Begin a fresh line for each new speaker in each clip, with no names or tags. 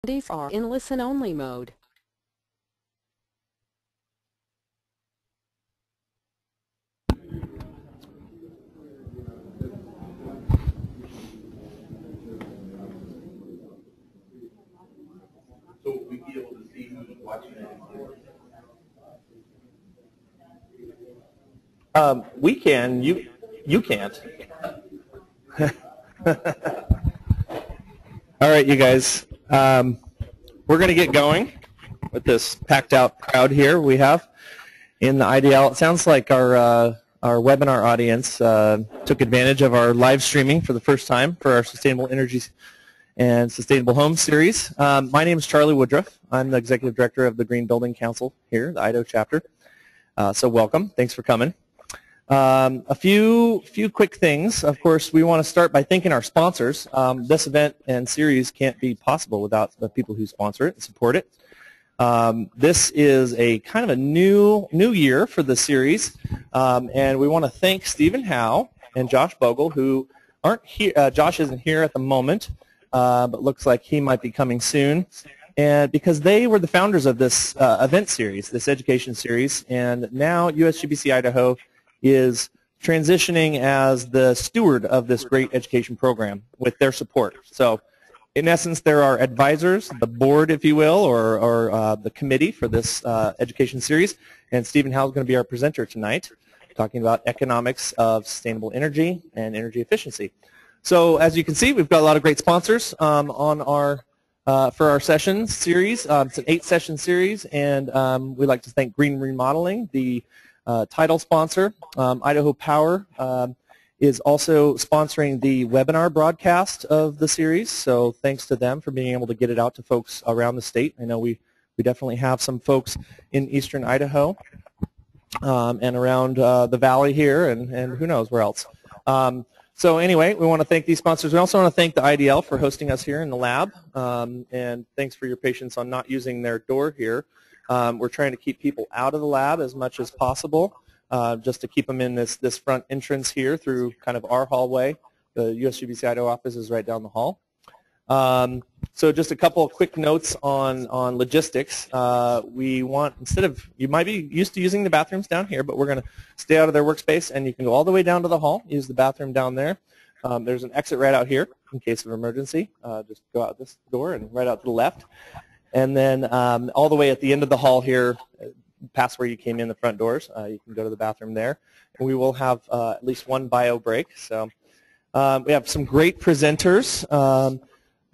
are in listen-only mode.
So we'll be able to see who's watching it. We can. You can't. All right, you guys. We're going to get going with this packed-out crowd here we have in the IDL. It sounds like our webinar audience took advantage of our live streaming for the first time for our Sustainable Energy and Sustainable Homes series. My name is Charlie Woodruff. I'm the Executive Director of the Green Building Council here, the Idaho chapter. So welcome. Thanks for coming. A few quick things. Of course, we want to start by thanking our sponsors. This event and series can't be possible without the people who sponsor it and support it. This is a kind of a new year for the series, and we want to thank Steven Howe and Josh Bogle, who aren't here. Josh isn't here at the moment, but looks like he might be coming soon. And because they were the founders of this event series, this education series, and now USGBC Idaho is transitioning as the steward of this great education program with their support. So in essence, there are advisors, the board, if you will, or the committee for this education series, and Steven Howe is going to be our presenter tonight, talking about economics of sustainable energy and energy efficiency. So as you can see, we've got a lot of great sponsors on our for our session series. It's an 8-session series, and we'd like to thank Green Remodeling, the title sponsor. Idaho Power is also sponsoring the webinar broadcast of the series, so thanks to them for being able to get it out to folks around the state. I know we definitely have some folks in eastern Idaho and around the valley here, and who knows where else. So anyway, we want to thank these sponsors. We also want to thank the IDL for hosting us here in the lab, and thanks for your patience on not using their door here. We're trying to keep people out of the lab as much as possible, just to keep them in this front entrance here through kind of our hallway. The USGBC Idaho office is right down the hall. So just a couple of quick notes on logistics. We want, instead of, you might be used to using the bathrooms down here, but we're going to stay out of their workspace, and you can go all the way down to the hall, use the bathroom down there. There's an exit right out here in case of emergency. Just go out this door and right out to the left. And then all the way at the end of the hall here, past where you came in the front doors, you can go to the bathroom there. And we will have at least one bio break. So we have some great presenters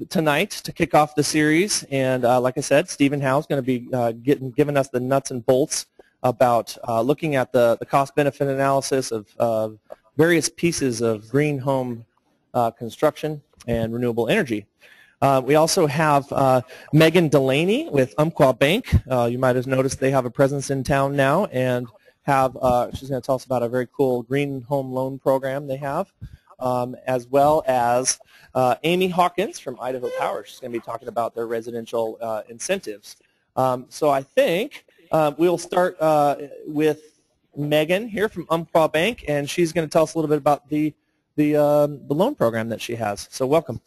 tonight to kick off the series. And like I said, Steven Howe is going to be giving us the nuts and bolts about looking at the cost-benefit analysis of various pieces of green home construction and renewable energy. We also have Meghan Delaney with Umpqua Bank. You might have noticed they have a presence in town now, and she's going to tell us about a very cool green home loan program they have, as well as Amy Hawkins from Idaho Power. She's going to be talking about their residential incentives. So I think we'll start with Meghan here from Umpqua Bank, and she's going to tell us a little bit about the loan program that she has. So welcome.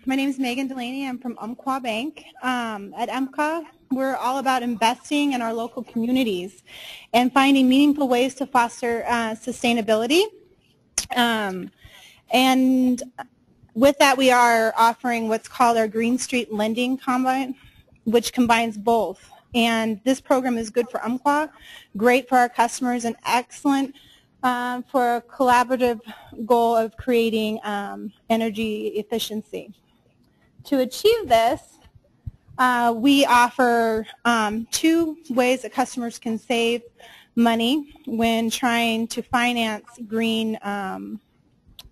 My name is Meghan Delaney. I'm from Umpqua Bank. At Umpqua, we're all about investing in our local communities and finding meaningful ways to foster sustainability. And with that, we are offering what's called our Green Street Lending Combine, which combines both. And this program is good for Umpqua, great for our customers, and excellent for a collaborative goal of creating energy efficiency. To achieve this, we offer 2 ways that customers can save money when trying to finance green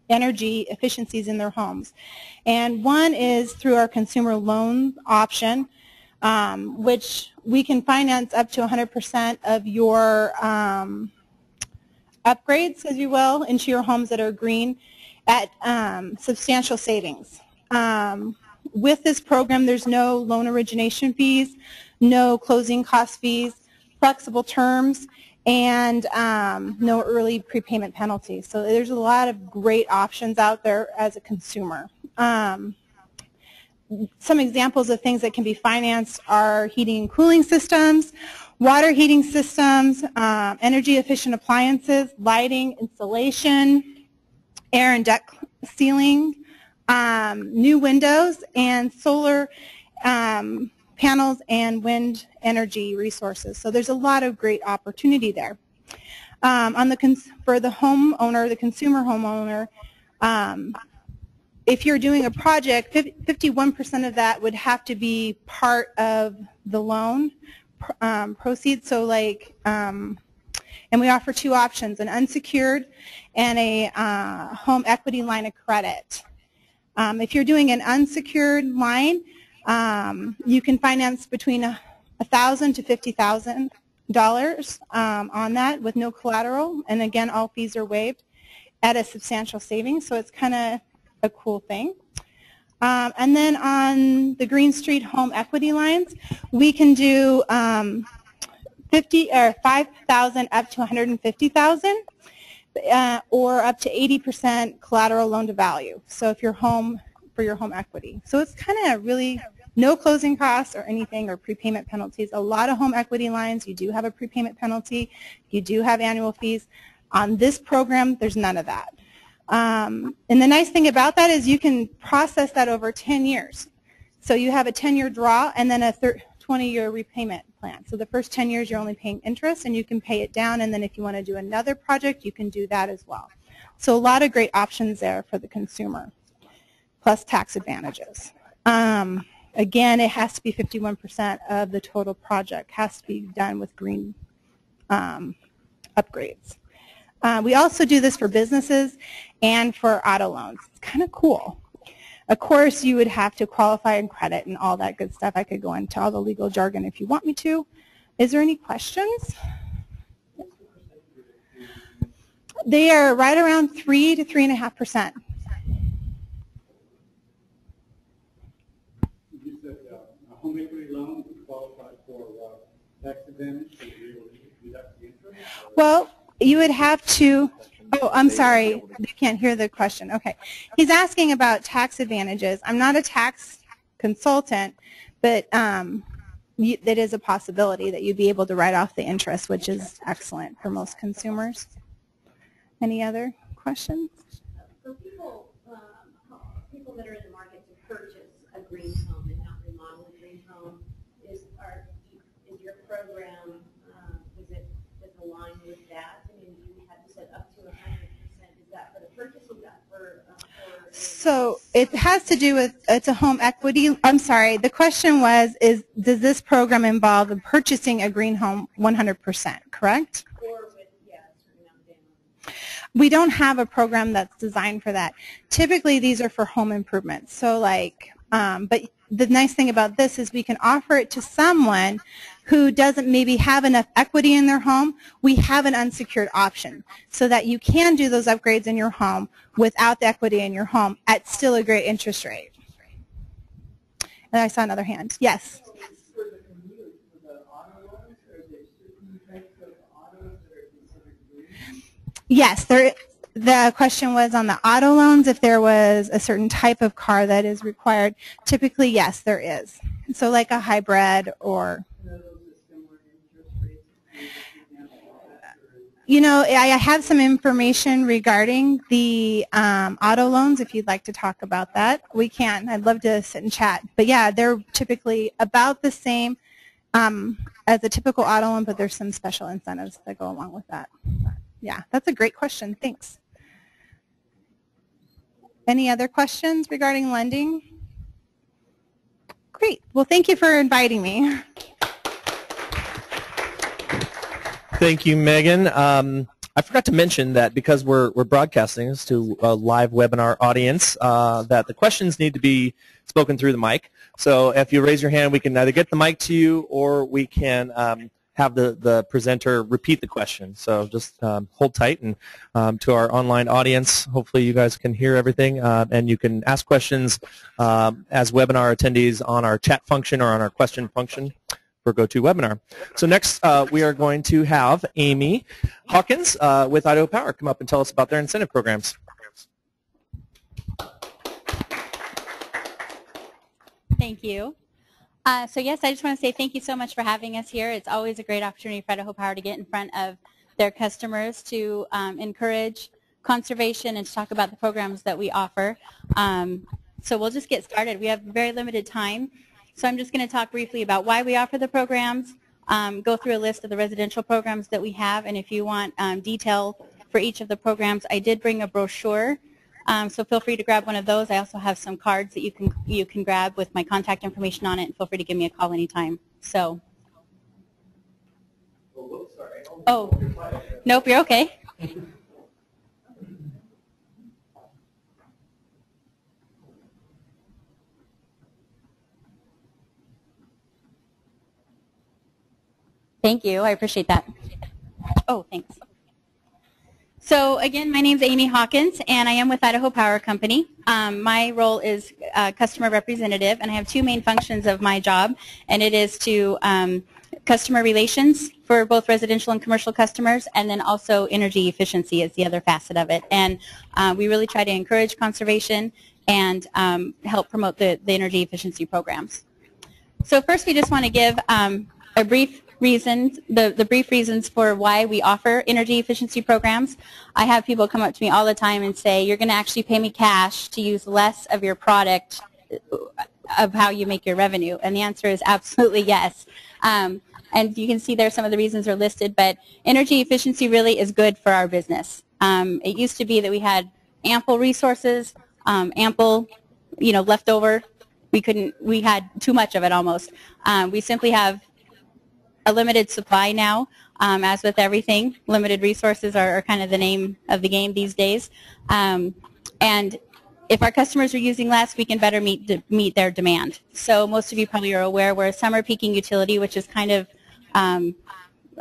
energy efficiencies in their homes. And one is through our consumer loan option, which we can finance up to 100% of your upgrades, as you will, into your homes that are green at substantial savings. With this program, there's no loan origination fees, no closing cost fees, flexible terms, and no early prepayment penalties. So there's a lot of great options out there as a consumer. Some examples of things that can be financed are heating and cooling systems, water heating systems, energy efficient appliances, lighting, insulation, air and deck sealing, new windows, and solar panels and wind energy resources. So there's a lot of great opportunity there. For the homeowner, the consumer homeowner, if you're doing a project, 51% of that would have to be part of the loan proceeds. So like, and we offer two options, an unsecured and a home equity line of credit. If you're doing an unsecured line, you can finance between $1,000 to $50,000 on that with no collateral, and again, all fees are waived at a substantial savings. So it's kind of a cool thing. And then on the Green Street home equity lines, we can do 5,000 up to 150,000, or up to 80% collateral loan to value. So if you're home for your home equity, so it's kind of really no closing costs or anything or prepayment penalties. A lot of home equity lines, you do have a prepayment penalty, you do have annual fees. On this program, there's none of that. And the nice thing about that is you can process that over 10 years. So you have a 10-year draw and then a 20-year repayment plan. So the first 10 years you're only paying interest, and you can pay it down, and then if you want to do another project, you can do that as well. So a lot of great options there for the consumer, plus tax advantages. Again, it has to be 51% of the total project has to be done with green upgrades. We also do this for businesses and for auto loans. It's kind of cool. Of course, you would have to qualify in credit and all that good stuff. I could go into all the legal jargon if you want me to. Is there any questions? They are right around 3 to 3.5%.
You said a home equity loan would qualify for tax advantage?
Well, you would have to, oh, I'm sorry, I can't hear the question. Okay. He's asking about tax advantages. I'm not a tax consultant, but that is a possibility that you'd be able to write off the interest, which is excellent for most consumers. Any other questions?
For people that are in the market to purchase a green home and not remodel a green home, is your program, is it aligned with that? I mean, you had to set up to 100%. Is that for the purchase, or is that for
so it has to do with, it's a home equity. I'm sorry, the question was, does this program involve purchasing a green home 100%, correct? We don't have a program that's designed for that. Typically, these are for home improvements. So like, but the nice thing about this is we can offer it to someone who doesn't maybe have enough equity in their home. We have an unsecured option so that you can do those upgrades in your home without the equity in your home at still a great interest rate. And I saw another hand. Yes? Yes, the question was on the auto loans, if there was a certain type of car that is required. Typically, yes, there is. So like a hybrid or, you know, I have some information regarding the auto loans. If you'd like to talk about that, we can. I'd love to sit and chat. But yeah, they're typically about the same as a typical auto loan, but there's some special incentives that go along with that. Yeah, that's a great question. Thanks. Any other questions regarding lending? Great. Well, thank you for inviting me.
Thank you, Megan. I forgot to mention that because we're broadcasting this to a live webinar audience, that the questions need to be spoken through the mic. So if you raise your hand, we can either get the mic to you or we can have the presenter repeat the question. So just hold tight, and to our online audience, hopefully you guys can hear everything, and you can ask questions as webinar attendees on our chat function or on our question function for GoToWebinar. So next we are going to have Amy Hawkins with Idaho Power come up and tell us about their incentive programs.
Thank you. So yes, I just want to say thank you so much for having us here. It's always a great opportunity for Idaho Power to get in front of their customers to encourage conservation and to talk about the programs that we offer. So we'll just get started. We have very limited time. So I'm just going to talk briefly about why we offer the programs, go through a list of the residential programs that we have, and if you want detail for each of the programs, I did bring a brochure. So feel free to grab one of those. I also have some cards that you can grab with my contact information on it, and feel free to give me a call anytime. So. Oh, nope, you're okay. Thank you. I appreciate that. Oh, thanks. So again, my name is Amy Hawkins, and I am with Idaho Power Company. My role is customer representative, and I have two main functions of my job, and it is to customer relations for both residential and commercial customers, and then also energy efficiency is the other facet of it. And we really try to encourage conservation and help promote the energy efficiency programs. So first, we just want to give a brief reasons, the brief reasons for why we offer energy efficiency programs. I have people come up to me all the time and say, you're going to actually pay me cash to use less of your product of how you make your revenue. And the answer is absolutely yes. And you can see there some of the reasons are listed, but energy efficiency really is good for our business. It used to be that we had ample resources, ample, leftover. We had too much of it almost. We simply have a limited supply now. As with everything, limited resources are kind of the name of the game these days. And if our customers are using less, we can better meet their demand. So most of you probably are aware we're a summer peaking utility, which is kind of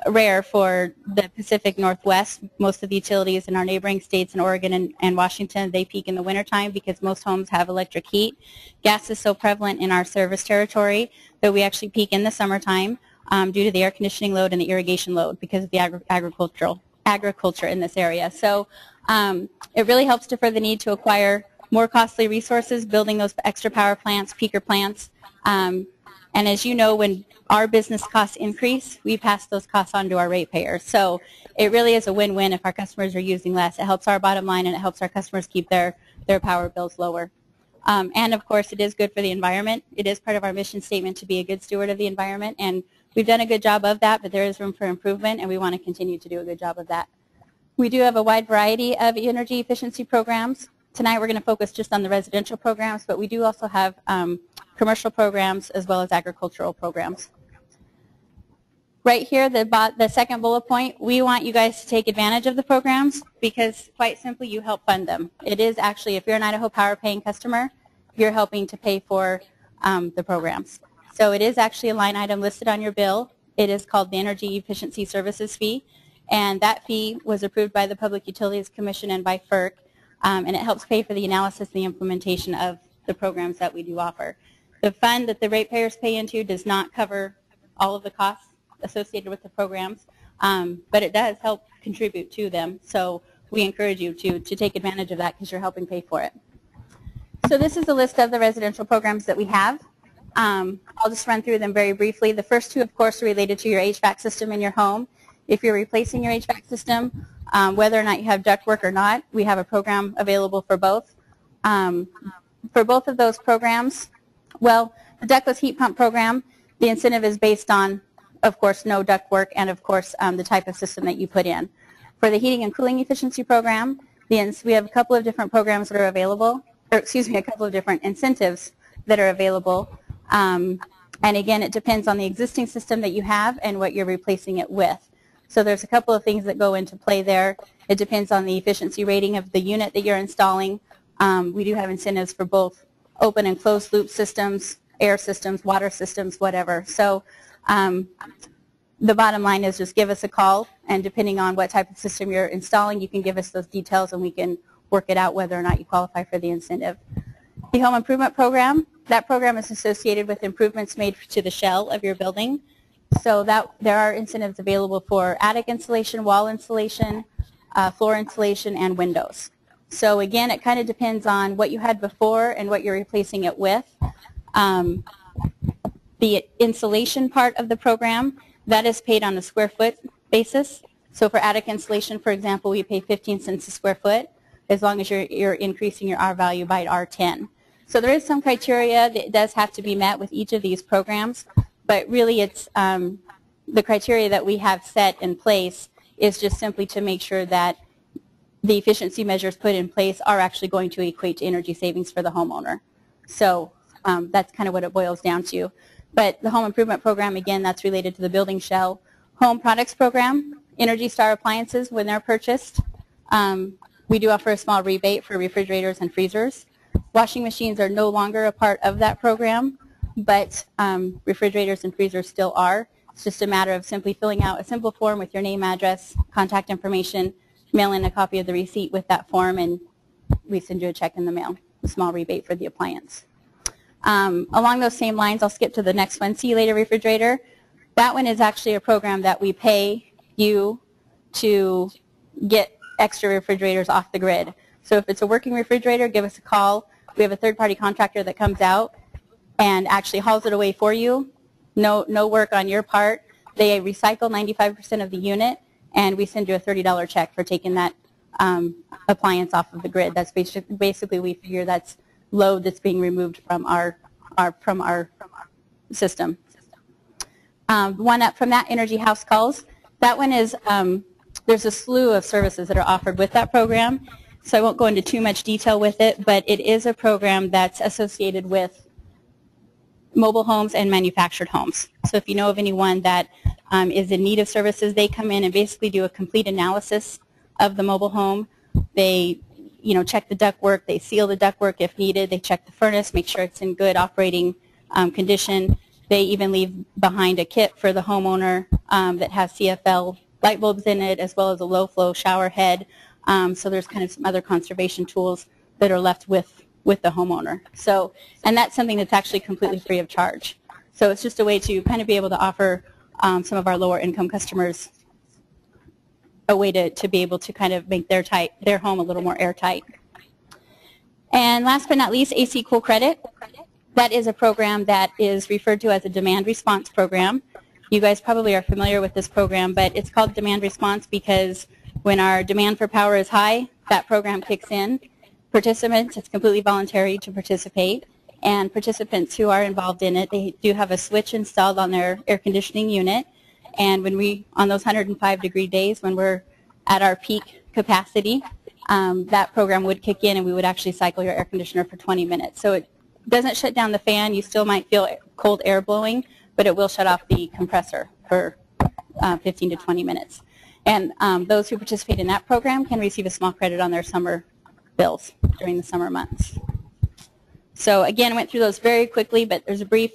rare for the Pacific Northwest. Most of the utilities in our neighboring states in Oregon and Washington, they peak in the wintertime because most homes have electric heat. Gas is so prevalent in our service territory that we actually peak in the summertime. Due to the air conditioning load and the irrigation load because of the agriculture in this area. So it really helps defer the need to acquire more costly resources, building those extra power plants, peaker plants. And as you know, when our business costs increase, we pass those costs on to our ratepayers. So it really is a win-win if our customers are using less. It helps our bottom line and it helps our customers keep their power bills lower. And of course, it is good for the environment. It is part of our mission statement to be a good steward of the environment, and we've done a good job of that, but there is room for improvement, and we want to continue to do a good job of that. We do have a wide variety of energy efficiency programs. Tonight we're going to focus just on the residential programs, but we do also have commercial programs as well as agricultural programs. Right here, the second bullet point, we want you guys to take advantage of the programs because, quite simply, you help fund them. It is actually, if you're an Idaho Power paying customer, you're helping to pay for the programs. So it is actually a line item listed on your bill. It is called the Energy Efficiency Services Fee, and that fee was approved by the Public Utilities Commission and by FERC, and it helps pay for the analysis and the implementation of the programs that we do offer. The fund that the ratepayers pay into does not cover all of the costs associated with the programs, but it does help contribute to them. So we encourage you to take advantage of that because you're helping pay for it. So this is a list of the residential programs that we have. I'll just run through them very briefly. The first two, of course, are related to your HVAC system in your home. If you're replacing your HVAC system, whether or not you have ductwork or not, we have a program available for both. For both of those programs, well, the ductless heat pump program, the incentive is based on, of course, no ductwork and, of course, the type of system that you put in. For the heating and cooling efficiency program, we have a couple of different programs that are available, or excuse me, a couple of different incentives that are available. And again, it depends on the existing system that you have and what you're replacing it with. So there's a couple of things that go into play there. It depends on the efficiency rating of the unit that you're installing. We do have incentives for both open and closed loop systems, air systems, water systems, whatever. So the bottom line is just give us a call, and depending on what type of system you're installing, you can give us those details and we can work it out whether or not you qualify for the incentive. The home improvement program, that program is associated with improvements made to the shell of your building. So that there are incentives available for attic insulation, wall insulation, floor insulation, and windows. So again, it kind of depends on what you had before and what you're replacing it with. The insulation part of the program, that is paid on a square foot basis. So for attic insulation, for example, we pay 15 cents a square foot as long as you're increasing your R value by R10. So there is some criteria that does have to be met with each of these programs, but really it's the criteria that we have set in place is just simply to make sure that the efficiency measures put in place are actually going to equate to energy savings for the homeowner. So that's kind of what it boils down to. But the home improvement program, again, that's related to the building shell. Home products program, Energy Star appliances, when they're purchased, we do offer a small rebate for refrigerators and freezers. Washing machines are no longer a part of that program, but refrigerators and freezers still are. It's just a matter of simply filling out a simple form with your name, address, contact information, mail in a copy of the receipt with that form, and we send you a check in the mail, a small rebate for the appliance. Along those same lines, I'll skip to the next one, See You Later Refrigerator. That one is actually a program that we pay you to get extra refrigerators off the grid. So if it's a working refrigerator, give us a call. We have a third-party contractor that comes out and actually hauls it away for you. No work on your part. They recycle 95% of the unit, and we send you a $30 check for taking that appliance off of the grid. That's basically we figure that's load that's being removed from our system. One up from that, Energy House Calls. That one is, there's a slew of services that are offered with that program, so I won't go into too much detail with it, but it is a program that's associated with mobile homes and manufactured homes. So if you know of anyone that is in need of services, they come in and basically do a complete analysis of the mobile home. They check the ductwork, they seal the ductwork if needed, they check the furnace, make sure it's in good operating condition. They even leave behind a kit for the homeowner that has CFL light bulbs in it, as well as a low flow shower head. So there's kind of some other conservation tools that are left with the homeowner. So, and that's something that's actually completely free of charge. So it's just a way to kind of be able to offer some of our lower income customers a way to be able to kind of make their home a little more airtight. And last but not least, AC Cool Credit. That is a program that is referred to as a demand response program. You guys probably are familiar with this program, but it's called demand response because when our demand for power is high, that program kicks in. Participants, it's completely voluntary to participate, and participants who are involved in it, they do have a switch installed on their air conditioning unit, and when on those 105-degree days when we're at our peak capacity, that program would kick in and we would actually cycle your air conditioner for 20 minutes. So it doesn't shut down the fan. You still might feel cold air blowing, but it will shut off the compressor for 15 to 20 minutes. And those who participate in that program can receive a small credit on their summer bills during the summer months. So again, I went through those very quickly, but there's a brief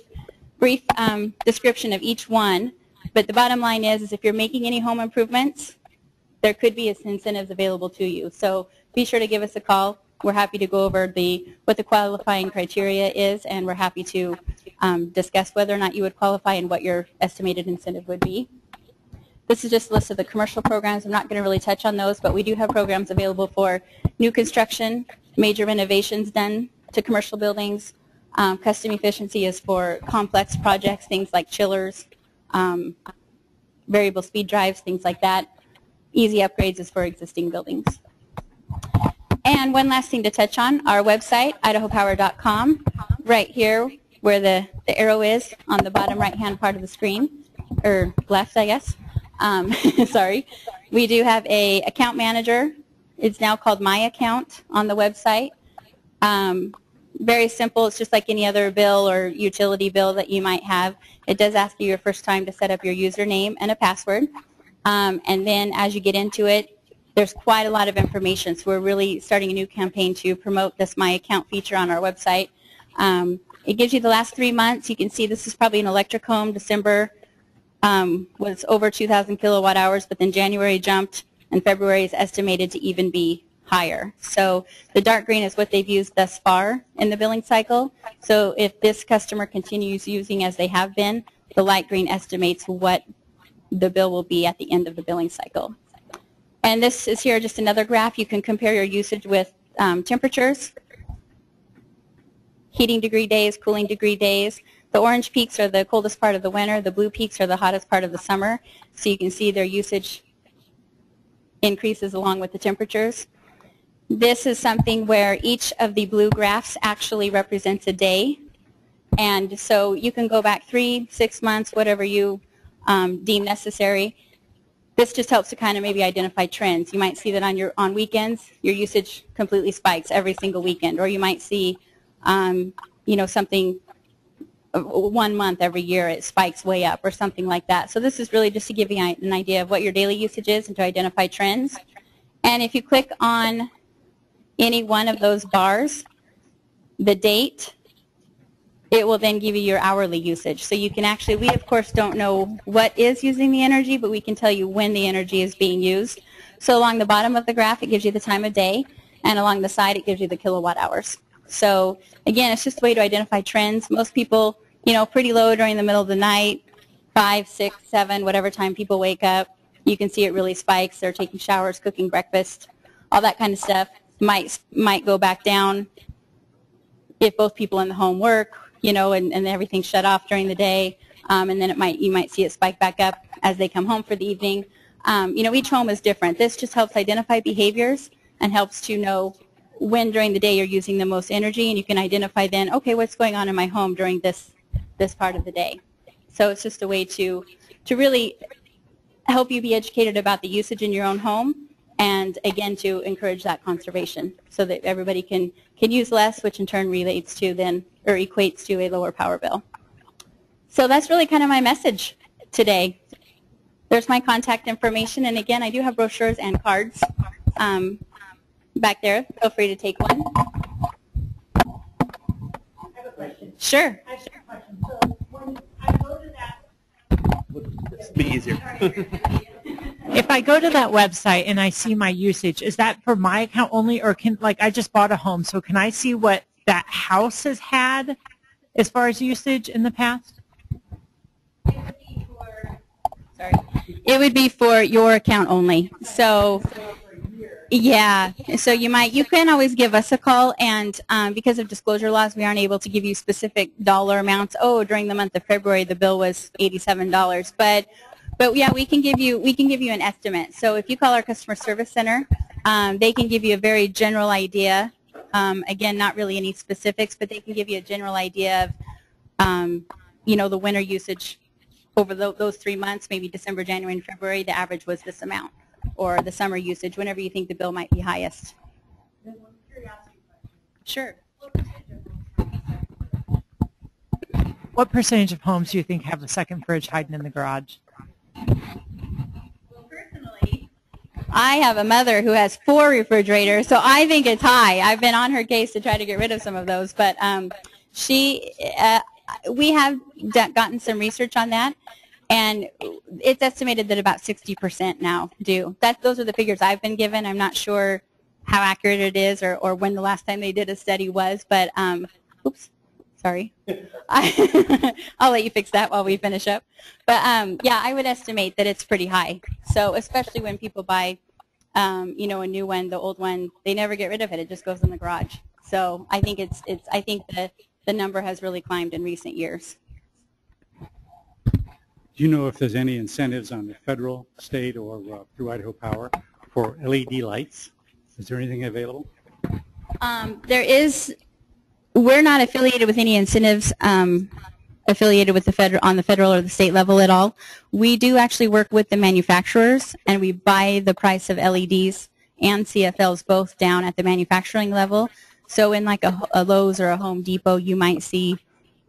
description of each one. But the bottom line is if you're making any home improvements, there could be incentives available to you. So be sure to give us a call. We're happy to go over what the qualifying criteria is, and we're happy to discuss whether or not you would qualify and what your estimated incentive would be. This is just a list of the commercial programs. I'm not going to really touch on those, but we do have programs available for new construction, major renovations done to commercial buildings. Custom efficiency is for complex projects, things like chillers, variable speed drives, things like that. Easy upgrades is for existing buildings. And one last thing to touch on, our website, idahopower.com, right here where the arrow is on the bottom right-hand part of the screen, or left, I guess. Sorry. We do have a account manager. It's now called My Account on the website. Very simple. It's just like any other bill or utility bill that you might have. It does ask you your first time to set up your username and a password. And then as you get into it, there's quite a lot of information. So we're really starting a new campaign to promote this My Account feature on our website. It gives you the last 3 months. You can see this is probably an electric home. December was over 2,000 kilowatt hours, but then January jumped, and February is estimated to even be higher. So the dark green is what they've used thus far in the billing cycle. So if this customer continues using as they have been, the light green estimates what the bill will be at the end of the billing cycle. And this is here just another graph. You can compare your usage with temperatures, heating degree days, cooling degree days. The orange peaks are the coldest part of the winter. The blue peaks are the hottest part of the summer. So you can see their usage increases along with the temperatures. This is something where each of the blue graphs actually represents a day. And so you can go back 3, 6 months, whatever you deem necessary. This just helps to kind of maybe identify trends. You might see that on weekends, your usage completely spikes every single weekend. Or you might see, something 1 month every year it spikes way up or something like that. So this is really just to give you an idea of what your daily usage is and to identify trends. And if you click on any one of those bars, the date, it will then give you your hourly usage. So you can actually, we of course don't know what is using the energy, but we can tell you when the energy is being used. So along the bottom of the graph, it gives you the time of day, and along the side, it gives you the kilowatt hours. So again, it's just a way to identify trends. Most people, pretty low during the middle of the night, 5, 6, 7, whatever time people wake up. You can see it really spikes. They're taking showers, cooking breakfast, all that kind of stuff. Might go back down if both people in the home work, and everything's shut off during the day, and then you might see it spike back up as they come home for the evening. Each home is different. This just helps identify behaviors and helps to know when during the day you're using the most energy, and you can identify then, okay, what's going on in my home during this part of the day. So it's just a way to really help you be educated about the usage in your own home, and again to encourage that conservation so that everybody can use less, which in turn relates to then, or equates to, a lower power bill. So that's really kind of my message today. There's my contact information, and again, I do have brochures and cards back there. Feel free to take one.
I have a question.
Sure.
I have a question. So when I go to that,
This will be easier.
If I go to that website and I see my usage, is that for my account only, or I just bought a home, so can I see what that house has had as far as usage in the past?
It would be for your account only. So yeah, so you can always give us a call, and because of disclosure laws, we aren't able to give you specific dollar amounts. Oh, during the month of February, the bill was $87, but yeah, we can give you an estimate. So if you call our customer service center, they can give you a very general idea. Again, not really any specifics, but they can give you a general idea of the winter usage over those 3 months, maybe December, January, and February. The average was this amount, or the summer usage, whenever you think the bill might be highest.
then one curiosity question.
Sure.
What percentage of homes do you think have a second fridge hiding in the garage?
Well, personally, I have a mother who has 4 refrigerators, so I think it's high. I've been on her case to try to get rid of some of those, but we have gotten some research on that, and it's estimated that about 60% now do. Those are the figures I've been given. I'm not sure how accurate it is or when the last time they did a study was, but oops. Sorry. I'll let you fix that while we finish up. But yeah, I would estimate that it's pretty high. So especially when people buy, a new one, the old one, they never get rid of it. It just goes in the garage. So I think I think the number has really climbed in recent years.
Do you know if there's any incentives on the federal, state, or through Idaho Power for LED lights? Is there anything available?
There is. We're not affiliated with any incentives affiliated with on the federal or the state level at all. We do actually work with the manufacturers, and we buy the price of LEDs and CFLs both down at the manufacturing level. So in like a Lowe's or a Home Depot, you might see,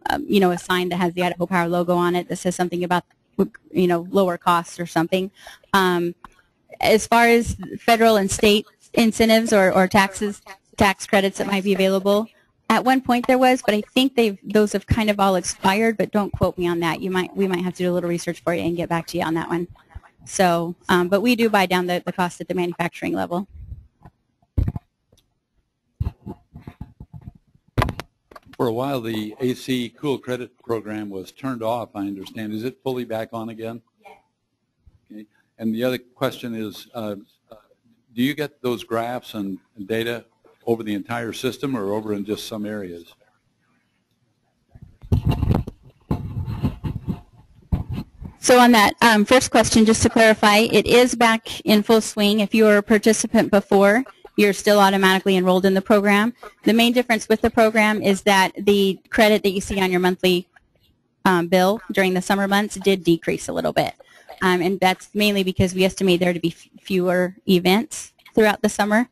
a sign that has the Idaho Power logo on it that says something about, lower costs or something. As far as federal and state incentives or tax credits that might be available, at one point there was, but I think those have kind of all expired, but don't quote me on that. We might have to do a little research for you and get back to you on that one. So, but we do buy down the cost at the manufacturing level.
For a while, the AC Cool Credit Program was turned off, I understand. Is it fully back on again?
Yes.
Okay. And the other question is, do you get those graphs and data over the entire system or over in just some areas?
So on that first question, just to clarify, it is back in full swing. If you were a participant before, you're still automatically enrolled in the program. The main difference with the program is that the credit that you see on your monthly bill during the summer months did decrease a little bit. And that's mainly because we estimate there to be fewer events throughout the summer.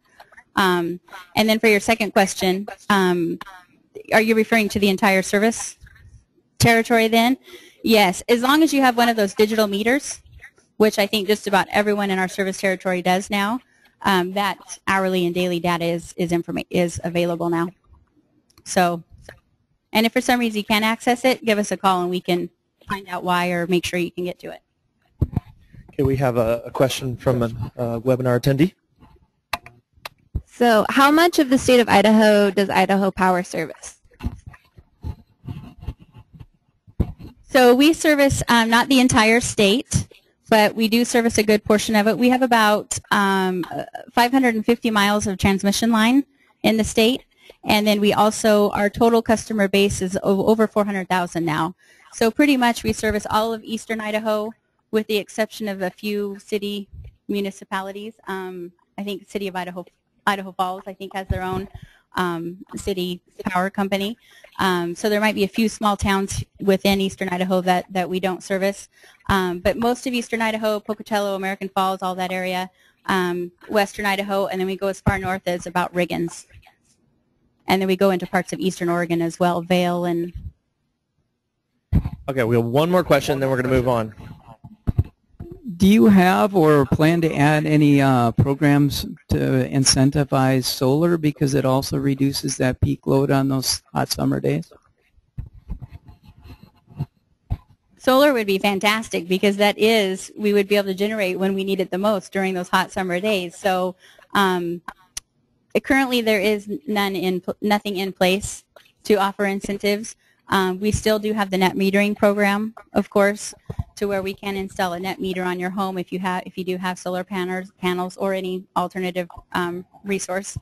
And then for your second question, are you referring to the entire service territory then? Yes, as long as you have one of those digital meters, which I think just about everyone in our service territory does now, that hourly and daily data is available now. So, and if for some reason you can't access it, give us a call and we can find out why or make sure you can get to it.
Okay, we have a question from a webinar attendee.
So how much of the state of Idaho does Idaho Power service?
So we service not the entire state, but we do service a good portion of it. We have about 550 miles of transmission line in the state, and then we also, our total customer base is over 400,000 now. So pretty much we service all of eastern Idaho with the exception of a few city municipalities. I think the city of Idaho Falls, I think, has their own city power company. So there might be a few small towns within eastern Idaho that we don't service. But most of eastern Idaho, Pocatello, American Falls, all that area, western Idaho, and then we go as far north as about Riggins. And then we go into parts of eastern Oregon as well, Vail and...
Okay, we have one more question, then we're going to move on.
Do you have or plan to add any programs to incentivize solar because it also reduces that peak load on those hot summer days?
Solar would be fantastic because that is, we would be able to generate when we need it the most during those hot summer days. So currently there is nothing in place to offer incentives. We still do have the net metering program, of course, to where we can install a net meter on your home if you do have solar panels or any alternative resource.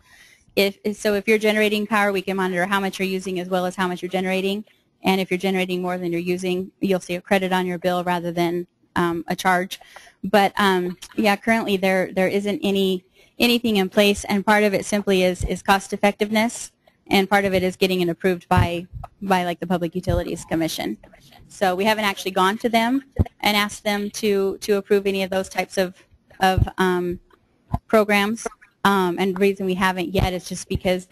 If you're generating power, we can monitor how much you're using as well as how much you're generating. And if you're generating more than you're using, you'll see a credit on your bill rather than a charge. But yeah, currently there isn't anything in place, and part of it simply is cost effectiveness. And part of it is getting it approved by like the Public Utilities Commission. So we haven't actually gone to them and asked them to approve any of those types of programs. And the reason we haven't yet is just because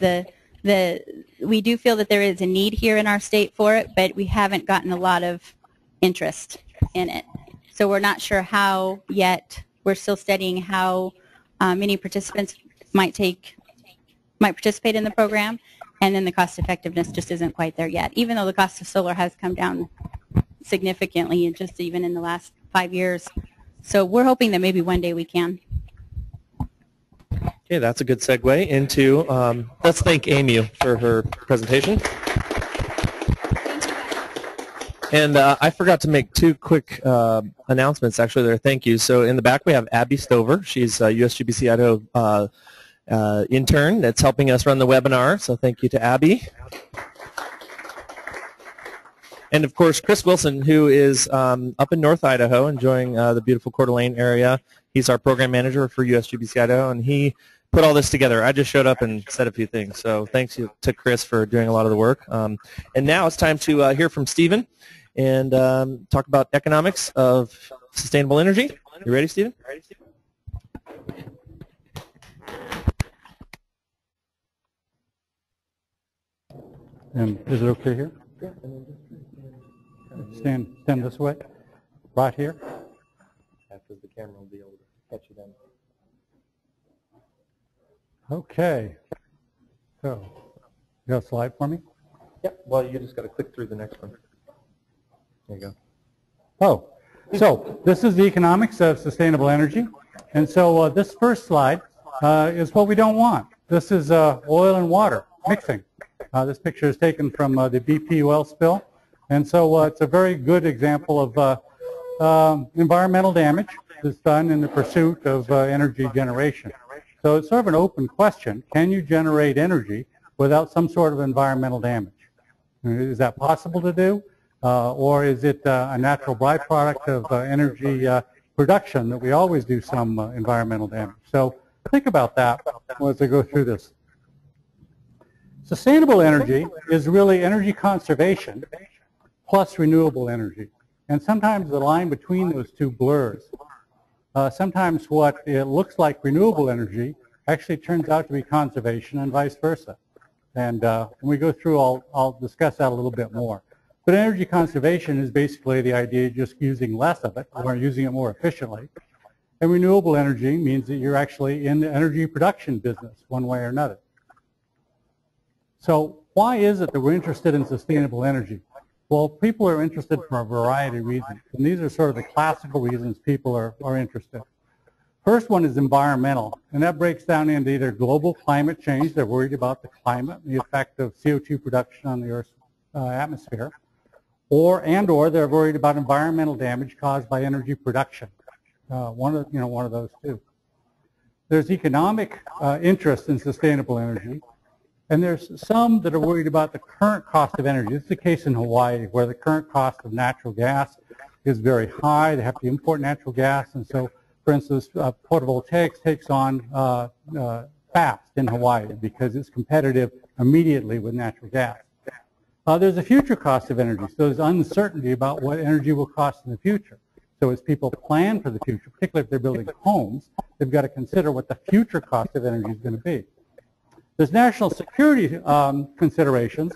we do feel that there is a need here in our state for it, but we haven't gotten a lot of interest in it. So we're not sure how yet. We're still studying how many participants might participate in the program. And then the cost effectiveness just isn't quite there yet, even though the cost of solar has come down significantly just even in the last 5 years. So we're hoping that maybe one day we can.
Okay, that's a good segue into, let's thank Amy for her presentation. And I forgot to make two quick announcements actually there, thank you. So in the back we have Abby Stover. She's USGBC Idaho intern that's helping us run the webinar, so thank you to Abby. And of course Chris Wilson, who is up in North Idaho enjoying the beautiful Coeur d'Alene area. He's our program manager for USGBC Idaho, and he put all this together. I just showed up and said a few things, so thanks to Chris for doing a lot of the work. And now it's time to hear from Steven and talk about economics of sustainable energy. You ready, Steven?
And is it okay here? Yeah. Stand this way. Right here.
After the camera will be able to catch you then.
Okay. So, you got a slide for me?
Yep. Well, you just got to click through the next one. There you go.
Oh, so this is the economics of sustainable energy. And so this first slide is what we don't want. This is oil and water mixing. This picture is taken from the BP oil spill. And so it's a very good example of environmental damage that's done in the pursuit of energy generation. So it's sort of an open question. Can you generate energy without some sort of environmental damage? Is that possible to do? Or is it a natural byproduct of energy production that we always do some environmental damage? So think about that as I go through this. Sustainable energy is really energy conservation plus renewable energy. And sometimes the line between those two blurs. Sometimes what it looks like renewable energy actually turns out to be conservation and vice versa. And when we go through, I'll discuss that a little bit more. But energy conservation is basically the idea of just using less of it or using it more efficiently. And renewable energy means that you're actually in the energy production business one way or another. So why is it that we're interested in sustainable energy? Well, people are interested for a variety of reasons, and these are sort of the classical reasons people are interested. First one is environmental, and that breaks down into either global climate change, they're worried about the climate, the effect of CO2 production on the Earth's atmosphere, or they're worried about environmental damage caused by energy production. One of those two. There's economic interest in sustainable energy, and there's some that are worried about the current cost of energy. This is the case in Hawaii, where the current cost of natural gas is very high. They have to import natural gas, and so, for instance, photovoltaics takes on fast in Hawaii because it's competitive immediately with natural gas. There's a future cost of energy, so there's uncertainty about what energy will cost in the future. So as people plan for the future, particularly if they're building homes, they've got to consider what the future cost of energy is going to be. There's national security considerations.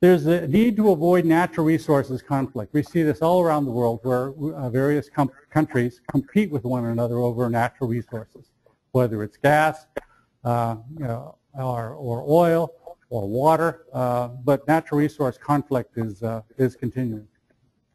There's the need to avoid natural resources conflict. We see this all around the world where various countries compete with one another over natural resources, whether it's gas or oil or water, but natural resource conflict is continuing.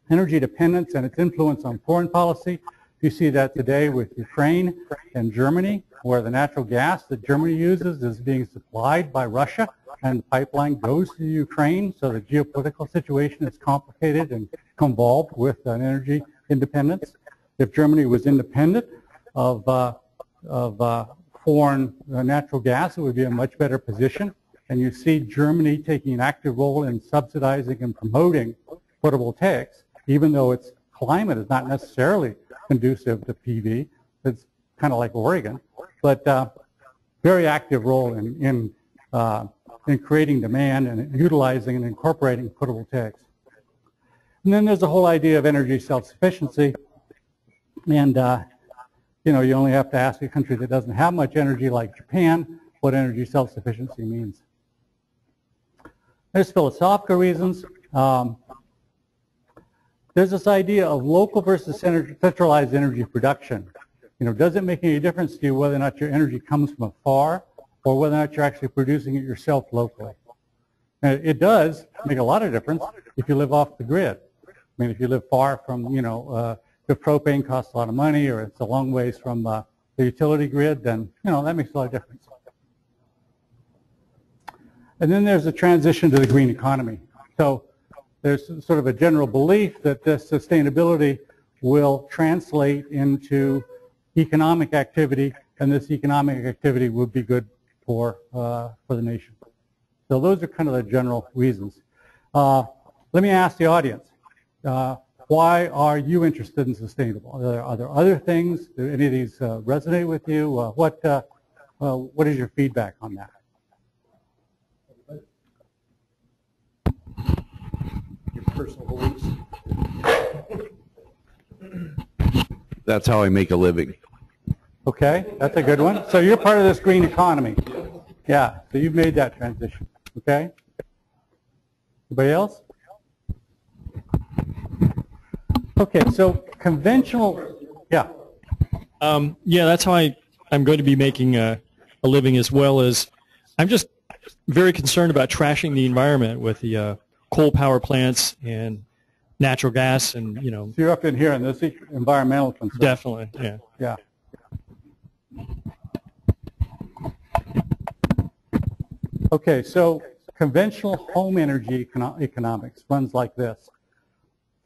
Energy dependence and its influence on foreign policy. You see that today with Ukraine and Germany, where the natural gas that Germany uses is being supplied by Russia, and the pipeline goes to Ukraine, so the geopolitical situation is complicated and involved with an energy independence. If Germany was independent of foreign natural gas, it would be in a much better position. And you see Germany taking an active role in subsidizing and promoting photovoltaics, even though its climate is not necessarily conducive to PV. It's kind of like Oregon, but very active role in creating demand and utilizing and incorporating photovoltaics. And then there's the whole idea of energy self-sufficiency. And you only have to ask a country that doesn't have much energy like Japan what energy self-sufficiency means. There's philosophical reasons. There's this idea of local versus centralized energy production. Does it make any difference to you whether or not your energy comes from afar or whether or not you're actually producing it yourself locally? And it does make a lot of difference if you live off the grid. I mean, if you live far from, if propane costs a lot of money or it's a long ways from the utility grid, then, that makes a lot of difference. And then there's the transition to the green economy. So there's sort of a general belief that this sustainability will translate into economic activity, and this economic activity would be good for the nation. So those are kind of the general reasons. Let me ask the audience, why are you interested in sustainable? Are there other things? Do any of these resonate with you? What is your feedback on that?
Your personal beliefs?
That's how I make a living.
Okay, that's a good one. So you're part of this green economy. Yeah, so you've made that transition. Okay? Anybody else? Okay, so conventional, yeah.
Yeah, that's how I'm going to be making a living, as well as I'm just very concerned about trashing the environment with the coal power plants and natural gas, and
So you're up in here on this environmental concern.
Definitely, yeah.
Yeah. Okay, so conventional home energy economics runs like this.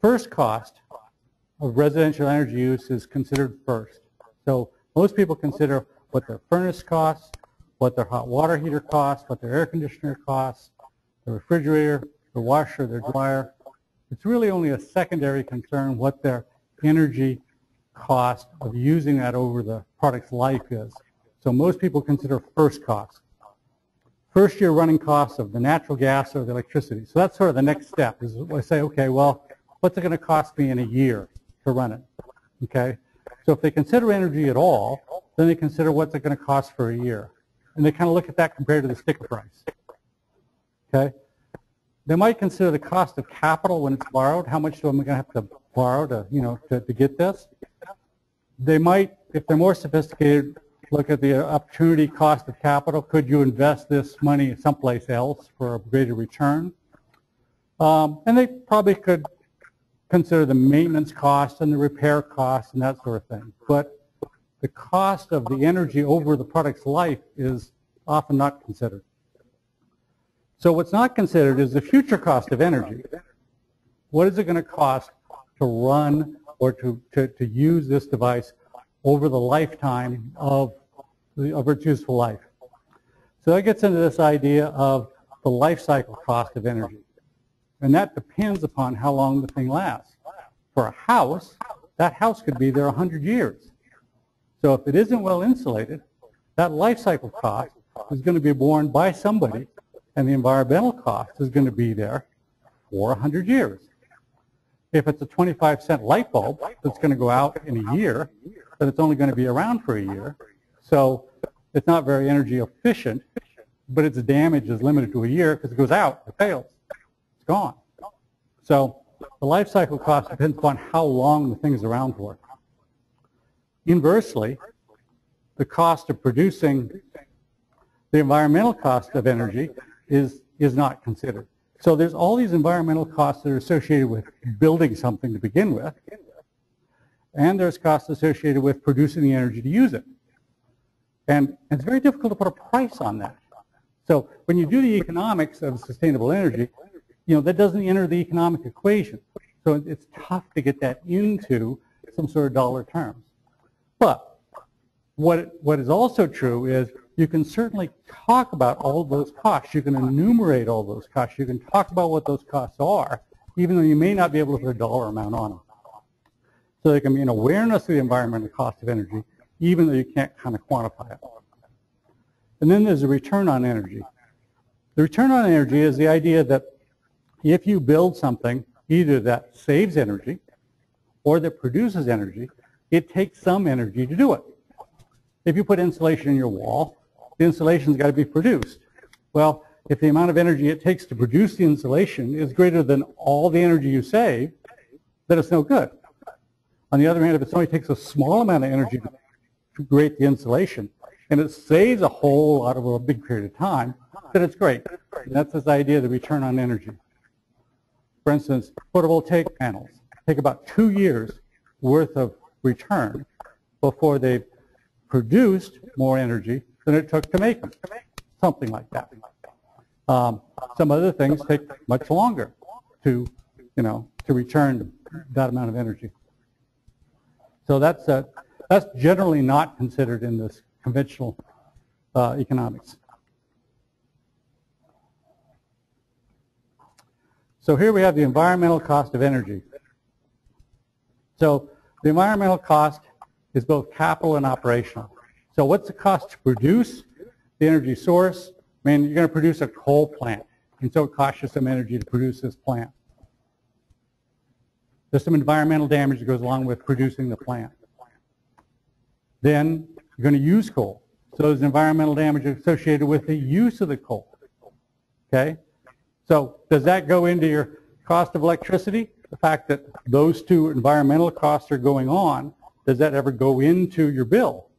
First cost of residential energy use is considered first. So most people consider what their furnace costs, what their hot water heater costs, what their air conditioner costs, the refrigerator, the washer, their dryer. It's really only a secondary concern what their energy cost of using that over the product's life is. So most people consider first cost. First year running costs of the natural gas or the electricity. So that's sort of the next step is I say, okay, well, what's it going to cost me in a year to run it? Okay? So if they consider energy at all, then they consider what's it going to cost for a year. And they kind of look at that compared to the sticker price. Okay? They might consider the cost of capital when it's borrowed. How much am I going to have to borrow to get this? They might, if they're more sophisticated, look at the opportunity cost of capital. Could you invest this money someplace else for a greater return? And they probably could consider the maintenance cost and the repair costs and that sort of thing. But the cost of the energy over the product's life is often not considered. So what's not considered is the future cost of energy. What is it going to cost to run or to use this device over the lifetime of its useful life? So that gets into this idea of the life cycle cost of energy. And that depends upon how long the thing lasts. For a house, that house could be there 100 years. So if it isn't well insulated, that life cycle cost is going to be borne by somebody, and the environmental cost is going to be there for 100 years. If it's a 25-cent light bulb that's going to go out in a year, then it's only going to be around for a year. So it's not very energy efficient, but its damage is limited to a year because it goes out, it fails, it's gone. So the life cycle cost depends upon how long the thing is around for. Inversely, the cost of producing, the environmental cost of energy is not considered. So there's all these environmental costs that are associated with building something to begin with, and there's costs associated with producing the energy to use it. And it's very difficult to put a price on that. So when you do the economics of sustainable energy, that doesn't enter the economic equation. So it's tough to get that into some sort of dollar terms. But what is also true is you can certainly talk about all of those costs. You can enumerate all those costs. You can talk about what those costs are, even though you may not be able to put a dollar amount on them. So there can be an awareness of the environmental cost of energy, even though you can't kind of quantify it. And then there's a return on energy. The return on energy is the idea that if you build something either that saves energy or that produces energy, it takes some energy to do it. If you put insulation in your wall, the insulation's got to be produced. Well, if the amount of energy it takes to produce the insulation is greater than all the energy you save, then it's no good. On the other hand, if it only takes a small amount of energy to create the insulation, and it saves a whole lot over a big period of time, then it's great. And that's this idea of the return on energy. For instance, photovoltaic panels take about 2 years worth of return before they've produced more energy than it took to make them, something like that. Some other things take much longer to return that amount of energy. So that's generally not considered in this conventional economics. So here we have the environmental cost of energy. So the environmental cost is both capital and operational. So what's the cost to produce the energy source? I mean, you're going to produce a coal plant, and so it costs you some energy to produce this plant. There's some environmental damage that goes along with producing the plant. Then you're going to use coal. So there's environmental damage associated with the use of the coal. Okay? So does that go into your cost of electricity? The fact that those two environmental costs are going on, does that ever go into your bill?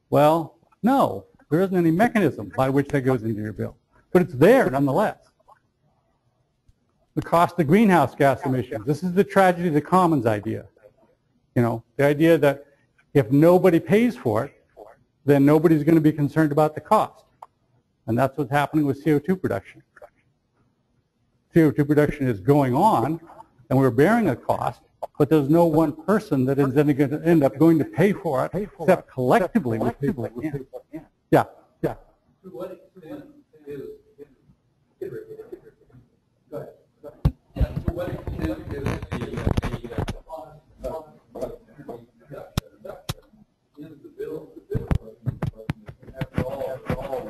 Well, no. There isn't any mechanism by which that goes into your bill. But it's there nonetheless. The cost of greenhouse gas emissions. This is the tragedy of the commons idea. The idea that if nobody pays for it, then nobody's going to be concerned about the cost. And that's what's happening with CO2 production. CO2 production is going on, and we're bearing a cost, but there's no one person that is then going to end up going to pay for it, except collectively we pay for it. Yeah, yeah.
To what extent is the bill after all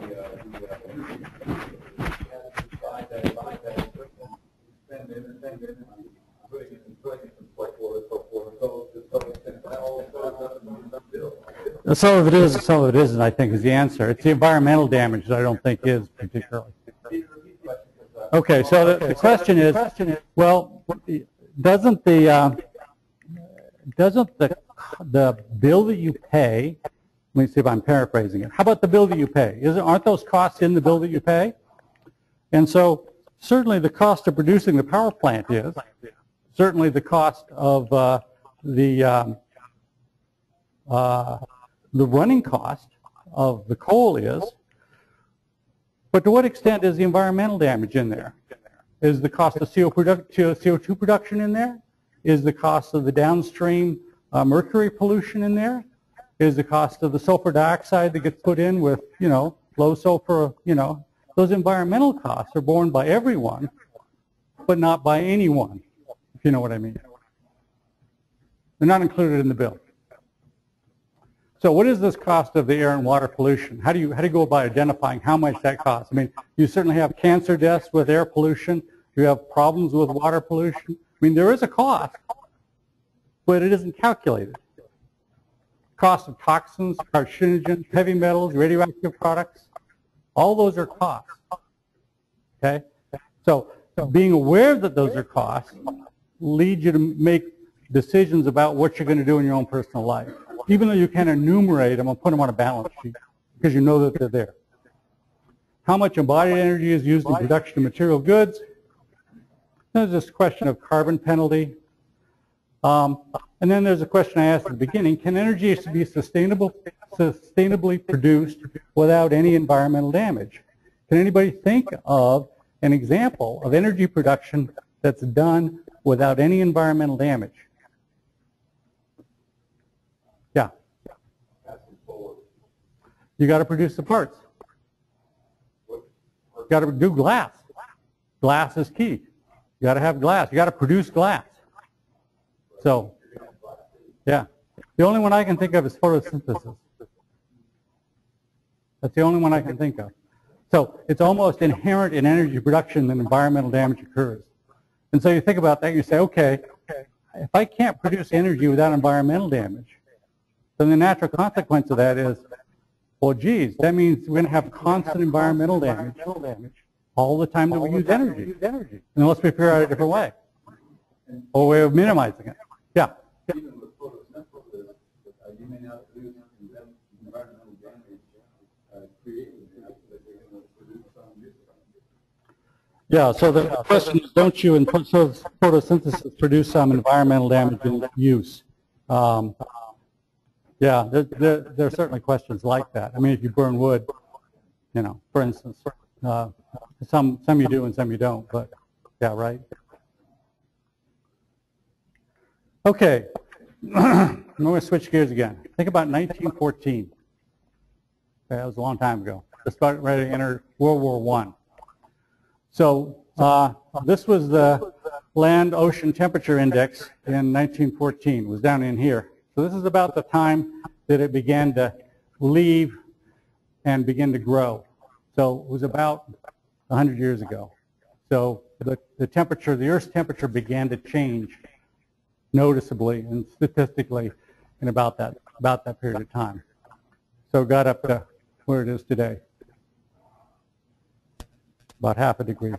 some of it is, some of it isn't, I think, is the answer. It's the environmental damage that I don't think is particularly. Okay, so the question is, well, doesn't the bill that you pay, let me see if I'm paraphrasing it. How about the bill that you pay? Aren't those costs in the bill that you pay? And so certainly the cost of producing the power plant is. Certainly the cost of the running cost of the coal is. But to what extent is the environmental damage in there? Is the cost of CO2 production in there? Is the cost of the downstream mercury pollution in there? Is the cost of the sulfur dioxide that gets put in with, low sulfur, those environmental costs are borne by everyone, but not by anyone, if you know what I mean. They're not included in the bill. So what is this cost of the air and water pollution? How do you go about identifying how much that costs? I mean, you certainly have cancer deaths with air pollution. You have problems with water pollution. I mean, there is a cost, but it isn't calculated. Cost of toxins, carcinogens, heavy metals, radioactive products, all those are costs. Okay? So being aware that those are costs leads you to make decisions about what you're going to do in your own personal life. Even though you can enumerate them and put them on a balance sheet because you know that they're there. How much embodied energy is used in production of material goods? There's this question of carbon penalty. And then there's a question I asked at the beginning, can energy be sustainably produced without any environmental damage? Can anybody think of an example of energy production that's done without any environmental damage? Yeah. You got to produce the parts. You got to do glass. Glass is key. You got to have glass. You got to produce glass. So, yeah. The only one I can think of is photosynthesis. That's the only one I can think of. So it's almost inherent in energy production that environmental damage occurs. And so you think about that, you say, okay, if I can't produce energy without environmental damage, then the natural consequence of that is, well, geez, that means we're going to have constant environmental damage all the time that we use energy. Unless we figure out a different way, or a way of minimizing it. Yeah.
Even with photosynthesis, you may not produce environmental damage created that you're going to produce some use.
Yeah, so the question is, don't you in photosynthesis produce some environmental damage in use? Yeah, there are certainly questions like that. I mean, if you burn wood, for instance, some you do and some you don't, but yeah, right? Okay, I'm going to switch gears again. Think about 1914. Okay, that was a long time ago. Just about ready to enter World War I. So this was the Land Ocean Temperature Index in 1914. It was down in here. So this is about the time that it began to leave and begin to grow. So it was about 100 years ago. So the temperature, the Earth's temperature began to change noticeably and statistically in about that period of time. So it got up to where it is today, about half a degree.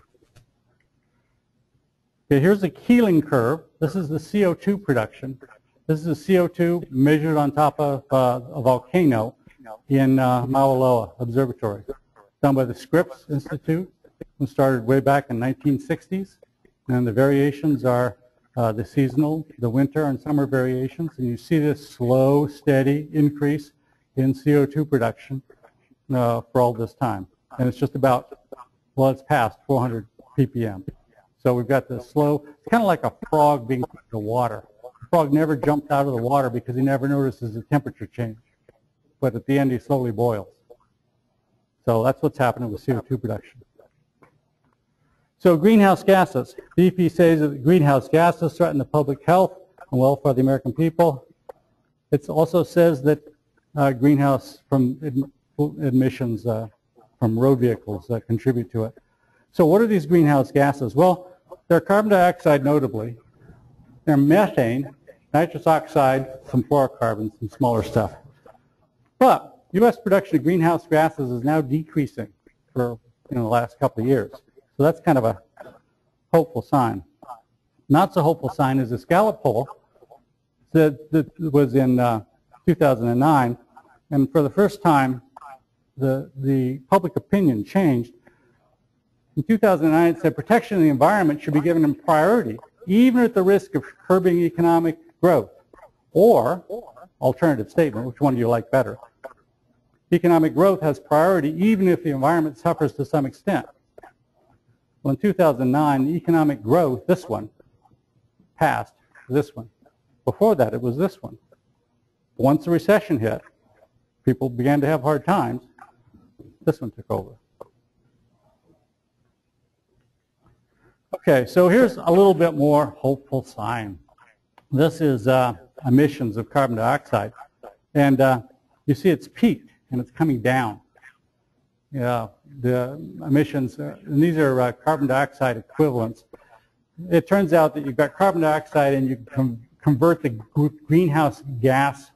Okay, here's the Keeling curve. This is the CO2 production. This is the CO2 measured on top of a volcano in Mauna Loa Observatory, done by the Scripps Institute, and started way back in 1960s. And the variations are the seasonal, the winter and summer variations, and you see this slow, steady increase in CO2 production for all this time. And it's just about, well, it's past 400 ppm. So we've got this slow, it's kind of like a frog being put in the water. The frog never jumped out of the water because he never notices the temperature change. But at the end, he slowly boils. So that's what's happening with CO2 production. So greenhouse gases. The EP says that greenhouse gases threaten the public health and welfare of the American people. It also says that greenhouse from emissions from road vehicles contribute to it. So what are these greenhouse gases? Well, they're carbon dioxide notably. They're methane, nitrous oxide, some fluorocarbons, some smaller stuff. But U.S. production of greenhouse gases is now decreasing for the last couple of years. So that's kind of a hopeful sign. Not so hopeful sign is this Gallup poll that was in 2009, and for the first time, the public opinion changed. In 2009, it said protection of the environment should be given a priority, even at the risk of curbing economic growth. Or, alternative statement, which one do you like better? Economic growth has priority even if the environment suffers to some extent. Well, in 2009, the economic growth, this one, passed this one. Before that, it was this one. Once the recession hit, people began to have hard times. This one took over. Okay, so here's a little bit more hopeful sign. This is emissions of carbon dioxide. And you see it's peaked and it's coming down. Yeah, the emissions, and these are carbon dioxide equivalents. It turns out that you've got carbon dioxide and you can convert the greenhouse gas,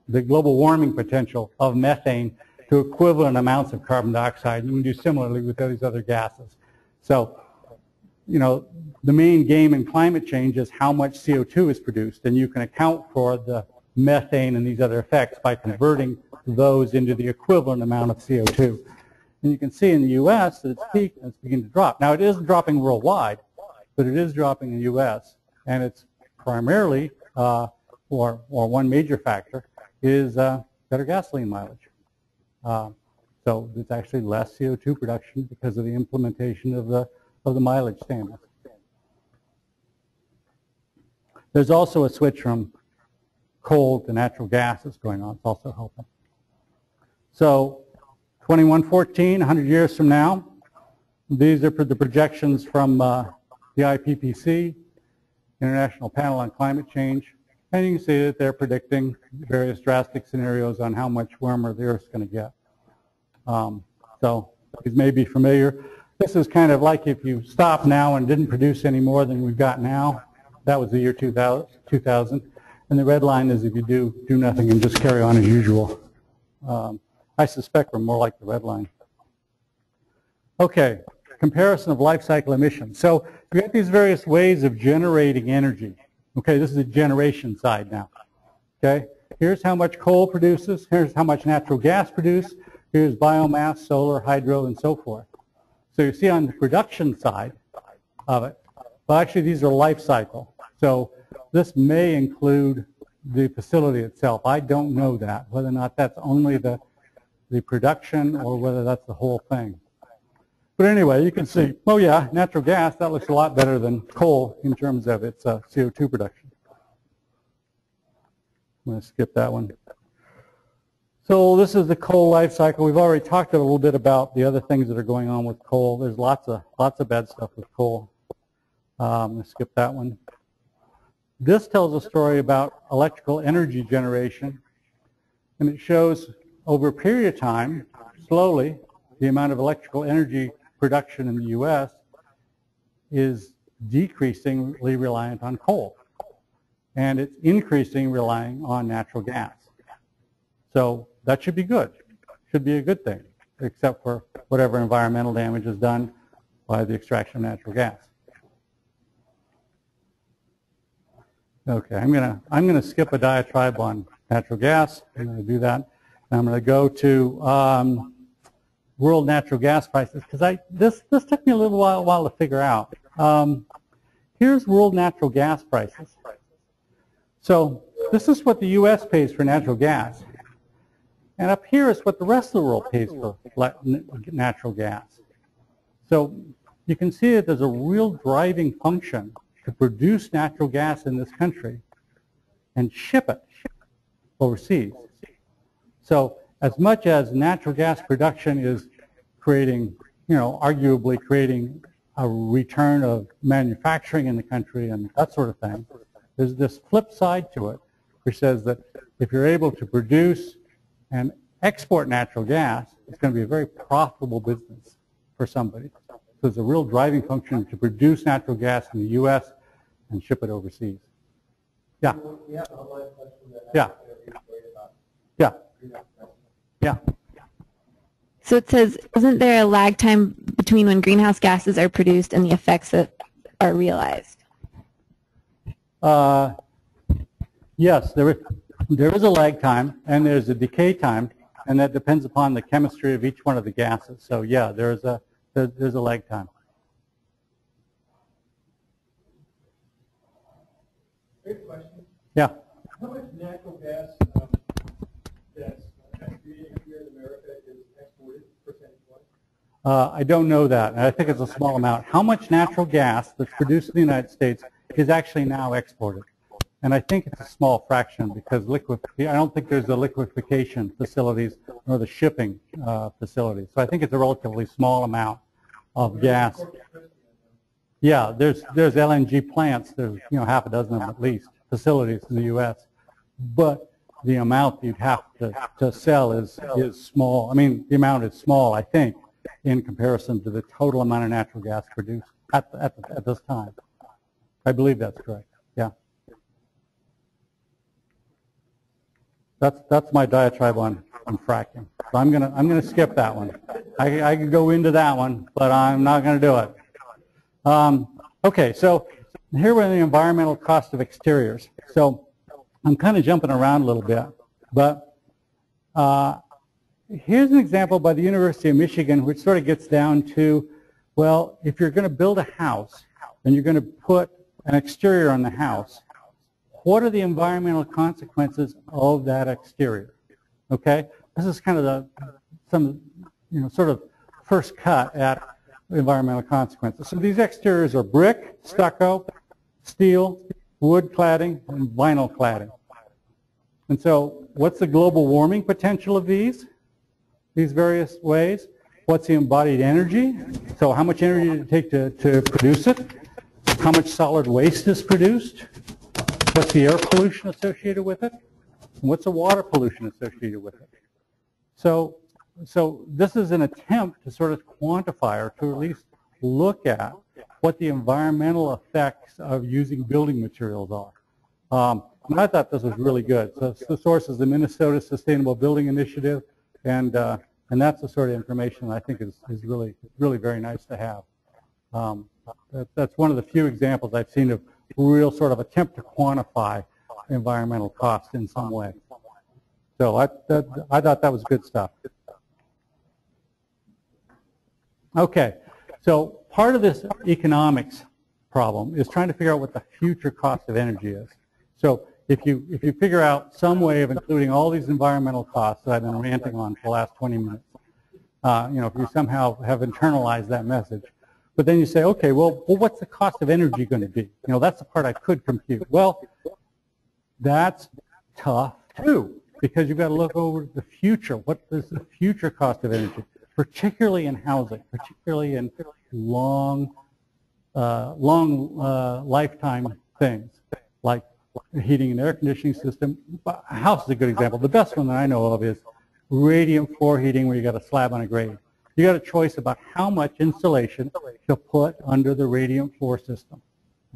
the global warming potential of methane to equivalent amounts of carbon dioxide. You can do similarly with these other gases. So, the main game in climate change is how much CO2 is produced, and you can account for the methane and these other effects by converting those into the equivalent amount of CO2. And you can see in the U.S. that it's peaked and it's beginning to drop. Now, it isn't dropping worldwide, but it is dropping in the U.S., and it's primarily, or one major factor, is better gasoline mileage. So there's actually less CO2 production because of the implementation of the mileage standards. There's also a switch from coal to natural gas that's going on. It's also helping. So 2114, 100 years from now, these are the projections from the IPCC, International Panel on Climate Change, and you can see that they're predicting various drastic scenarios on how much warmer the Earth's going to get. So these may be familiar. This is kind of like if you stop now and didn't produce any more than we've got now. That was the year 2000. And the red line is if you do nothing and just carry on as usual. I suspect we're more like the red line. Okay, comparison of life cycle emissions. So we have these various ways of generating energy. Okay, this is the generation side now. Okay, here's how much coal produces. Here's how much natural gas produces. Here's biomass, solar, hydro, and so forth. So you see on the production side of it, well, actually these are life cycle. So this may include the facility itself. I don't know that, whether or not that's only the production or whether that's the whole thing. But anyway, you can see, oh yeah, natural gas, that looks a lot better than coal in terms of its CO2 production. I'm going to skip that one. So this is the coal life cycle. We've already talked a little bit about the other things that are going on with coal. There's lots of bad stuff with coal. I'm going to skip that one. This tells a story about electrical energy generation, and it shows over a period of time, slowly, the amount of electrical energy production in the U.S. is decreasingly reliant on coal, and it's increasing relying on natural gas. So that should be good. Should be a good thing, except for whatever environmental damage is done by the extraction of natural gas. Okay, I'm gonna skip a diatribe on natural gas. I'm going to do that. And I'm going to go to world natural gas prices because this took me a little while to figure out. Here's world natural gas prices. So this is what the U.S. pays for natural gas. And up here is what the rest of the world pays for natural gas. So you can see that there's a real driving function to produce natural gas in this country and ship it overseas. So as much as natural gas production is creating, arguably creating a return of manufacturing in the country and that sort of thing, there's this flip side to it, which says that if you're able to produce and export natural gas, it's going to be a very profitable business for somebody. So there's a real driving function to produce natural gas in the U.S. and ship it overseas. Yeah. Yeah. Yeah. Yeah.
So it says, isn't there a lag time between when greenhouse gases are produced and the effects that are realized?
Yes, there is a lag time, and there's a decay time, and that depends upon the chemistry of each one of the gases. So yeah, there's a lag time.
Great question.
Yeah.
How much natural gas that's created here in America is exported percentage-wise?
I don't know that, and I think it's a small amount. How much natural gas that's produced in the United States is actually now exported? And I think it's a small fraction because I don't think there's the liquefaction facilities nor the shipping facilities. So I think it's a relatively small amount of gas. Yeah, there's LNG plants. There's half a dozen of them at least facilities in the U.S. But the amount you'd have to sell is small. I mean, the amount is small, I think, in comparison to the total amount of natural gas produced at this time. I believe that's correct. Yeah. That's my diatribe on fracking. So I'm gonna skip that one. I could go into that one, but I'm not gonna do it. Okay, so here we're in the environmental cost of exteriors. So I'm kind of jumping around a little bit, but here's an example by the University of Michigan, which sort of gets down to, well, if you're going to build a house and you're going to put an exterior on the house, what are the environmental consequences of that exterior? Okay, this is kind of sort of first cut at environmental consequences. So these exteriors are brick, stucco, steel, wood cladding, and vinyl cladding. And so what's the global warming potential of these various ways? What's the embodied energy? So how much energy did it take to produce it? How much solid waste is produced? What's the air pollution associated with it? And what's the water pollution associated with it? So this is an attempt to sort of quantify or to at least look at what the environmental effects of using building materials are. And I thought this was really good. So the source is the Minnesota Sustainable Building Initiative, and that's the sort of information I think is really very nice to have. That's one of the few examples I've seen of real sort of attempt to quantify environmental costs in some way. So I thought that was good stuff. Okay, so part of this economics problem is trying to figure out what the future cost of energy is. So if you figure out some way of including all these environmental costs that I've been ranting on for the last 20 minutes, if you somehow have internalized that message, but then you say, okay, well, what's the cost of energy going to be? That's the part I could compute. Well, that's tough too, because you've got to look over the future. What is the future cost of energy, particularly in housing, particularly in long lifetime things like heating and air conditioning system. A house is a good example. The best one that I know of is radiant floor heating, where you got a slab on a grade. You got a choice about how much insulation to put under the radiant floor system.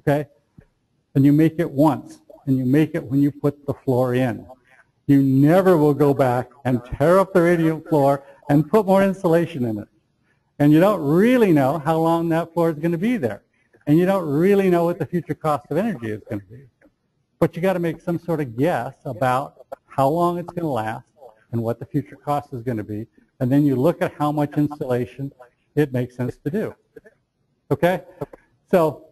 Okay, and you make it once, and you make it when you put the floor in. You never will go back and tear up the radiant floor and put more insulation in it. And you don't really know how long that floor is going to be there. And you don't really know what the future cost of energy is going to be. But you got to make some sort of guess about how long it's going to last and what the future cost is going to be. And then you look at how much insulation it makes sense to do. Okay? So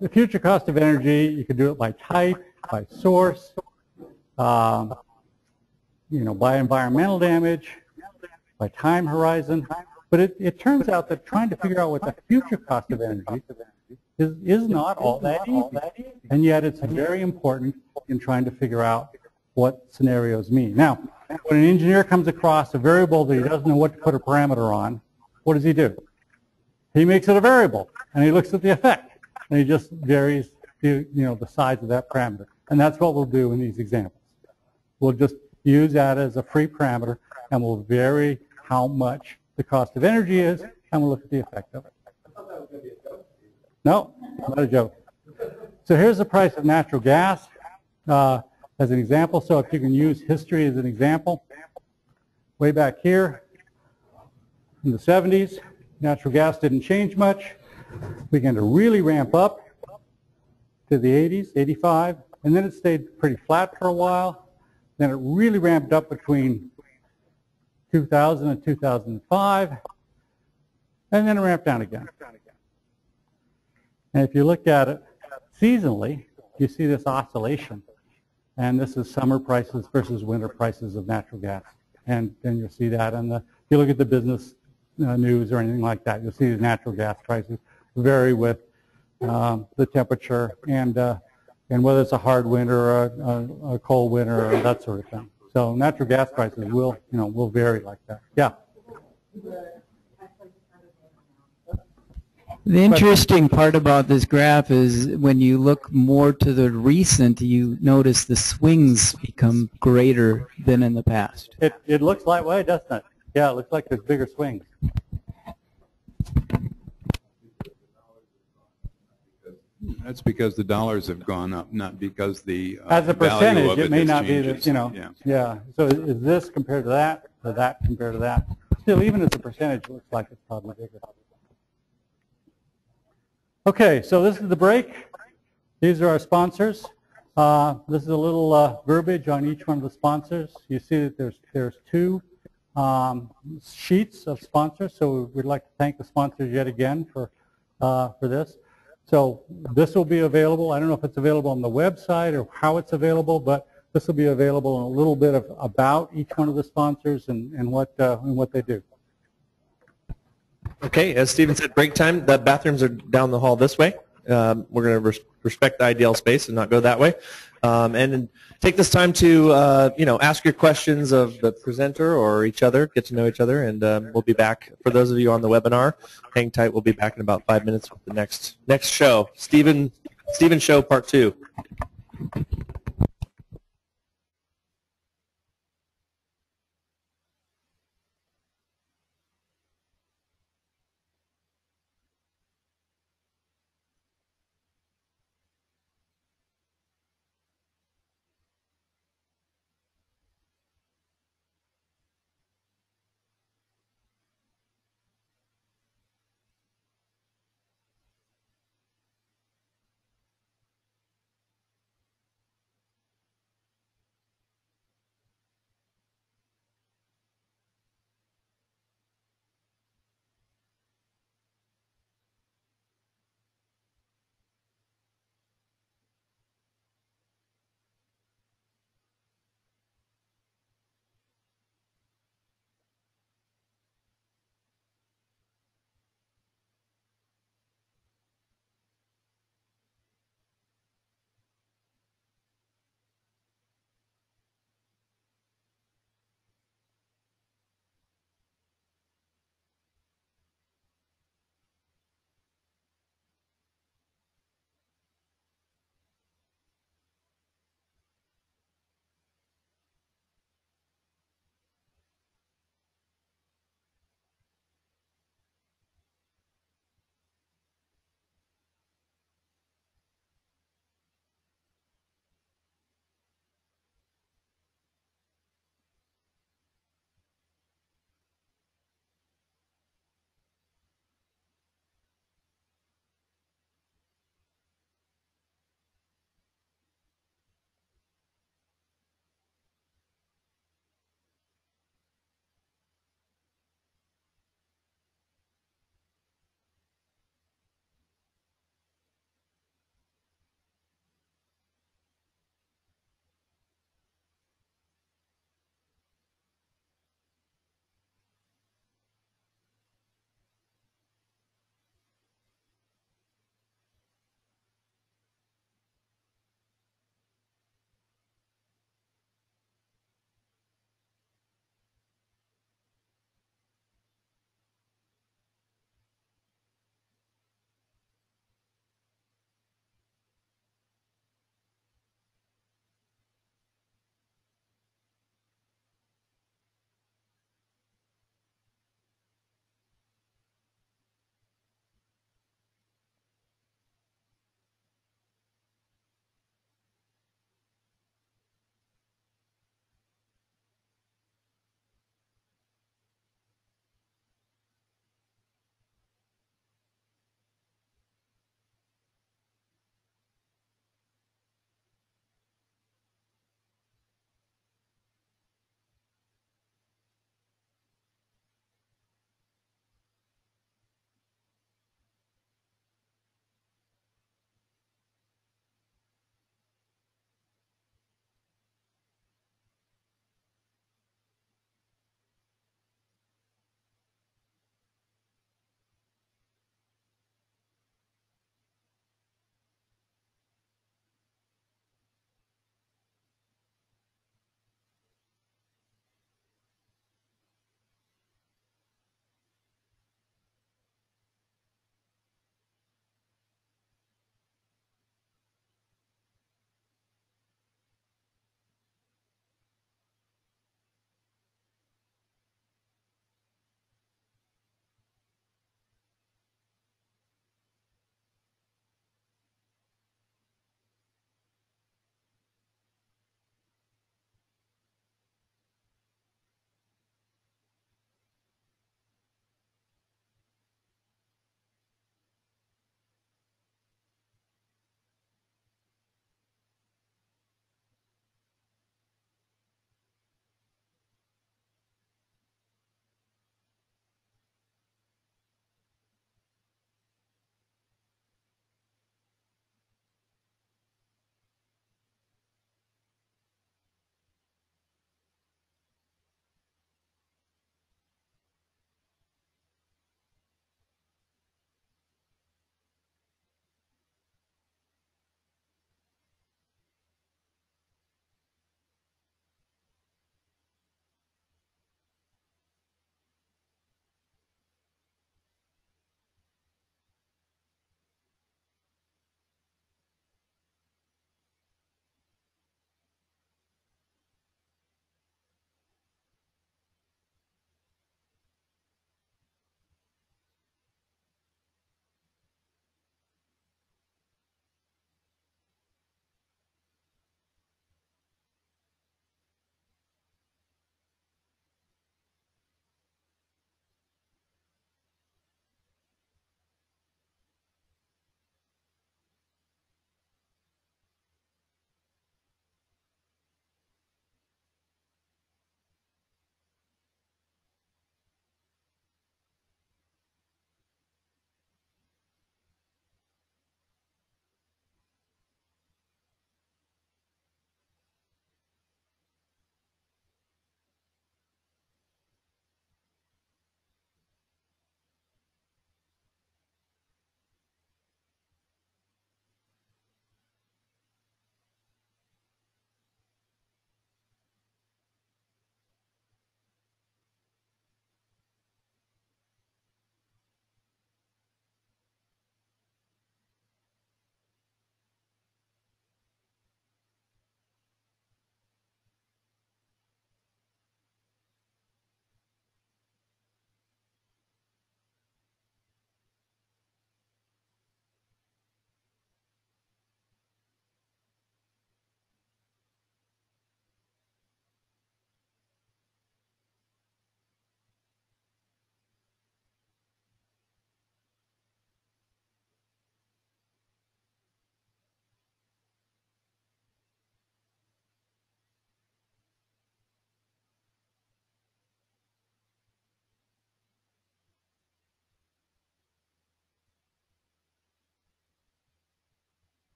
the future cost of energy, you can do it by type, by source, by environmental damage, by time horizon. But it turns out that trying to figure out what the future cost of energy is not all that easy. And yet it's very important in trying to figure out what scenarios mean. Now, when an engineer comes across a variable that he doesn't know what to put a parameter on, what does he do? He makes it a variable, and he looks at the effect, and he just varies the size of that parameter. And that's what we'll do in these examples. We'll just use that as a free parameter, and we'll vary how much the cost of energy is, and we'll look at the effect of it. No, not a joke. So here's the price of natural gas as an example. So if you can use history as an example, way back here in the 70s, natural gas didn't change much. We began to really ramp up to the 80s, 85, and then it stayed pretty flat for a while. Then it really ramped up between 2000 and 2005, and then it ramped down again. And if you look at it seasonally, you see this oscillation. And this is summer prices versus winter prices of natural gas. And then you'll see that in if you look at the business news or anything like that, you'll see the natural gas prices vary with the temperature and whether it's a hard winter or a cold winter or that sort of thing. So natural gas prices will vary like that. Yeah.
The interesting part about this graph is when you look more to the recent, you notice the swings become greater than in the past.
It looks that way, doesn't it? Yeah, it looks like there's bigger swings.
That's because the dollars have gone up, not because the
as a percentage,
value of
it may not
changes.
be that, yeah. So is this compared to that, or that compared to that? Still, even as a percentage, it looks like it's probably bigger. Okay, so this is the break. These are our sponsors. This is a little verbiage on each one of the sponsors. You see that there's two sheets of sponsors, so we'd like to thank the sponsors yet again for this. So this will be available. I don't know if it's available on the website or how it's available, but this will be available in a little bit about each one of the sponsors and what they do.
Okay, as Steven said, break time. The bathrooms are down the hall this way. We're going to respect the IDL space and not go that way. And take this time to ask your questions of the presenter or each other, get to know each other, and we'll be back. For those of you on the webinar, hang tight. We'll be back in about 5 minutes with the next show, Steven Show Part 2.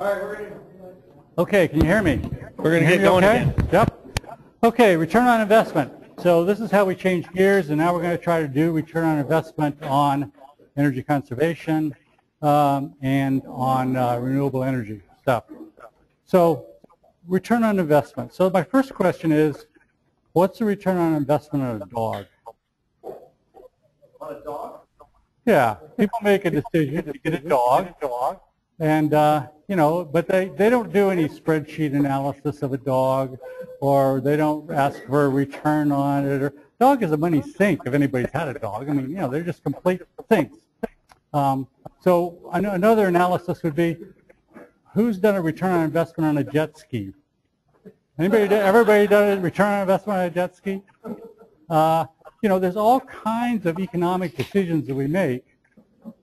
Okay, can you hear me?
We're going to get going again.
Yep. Okay, return on investment. So this is how we change gears, and now we're going to try to do return on investment on energy conservation and on renewable energy stuff. So return on investment. So my first question is, what's the return on investment on a dog?
On a dog?
Yeah, people make a decision to get a dog, and you know, but they don't do any spreadsheet analysis of a dog, or they don't ask for a return on it. Or dog is a money sink if anybody's had a dog. I mean, you know, they're just complete sinks. So another analysis would be, who's done a return on investment on a jet ski? Everybody done a return on investment on a jet ski? You know, there's all kinds of economic decisions that we make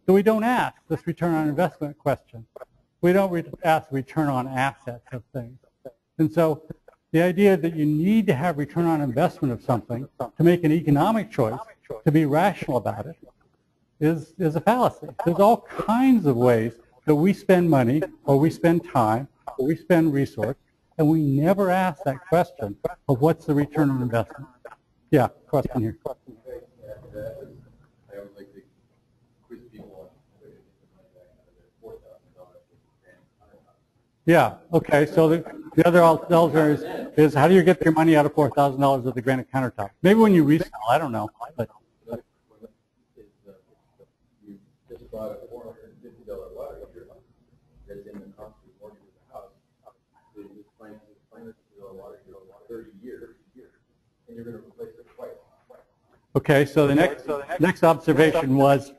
that we don't ask this return on investment question. We don't ask return on assets of things. And so the idea that you need to have return on investment of something to make an economic choice, to be rational about it, is a fallacy. There's all kinds of ways that we spend money, or we spend time, or we spend resource, and we never ask that question of what's the return on investment. Yeah, question here.
I always like to quiz people on whether they get the money back out of their $4,000 grant.
Yeah, okay, so the other alternative is how do you get your money out of $4,000 of the granite countertop? Maybe when you resell, I don't know. But
you just bought a $450 water heater that's in the cost of the mortgage of the house. So you just finance the water heater 30 years, and you're going to replace it twice.
okay, so the next observation was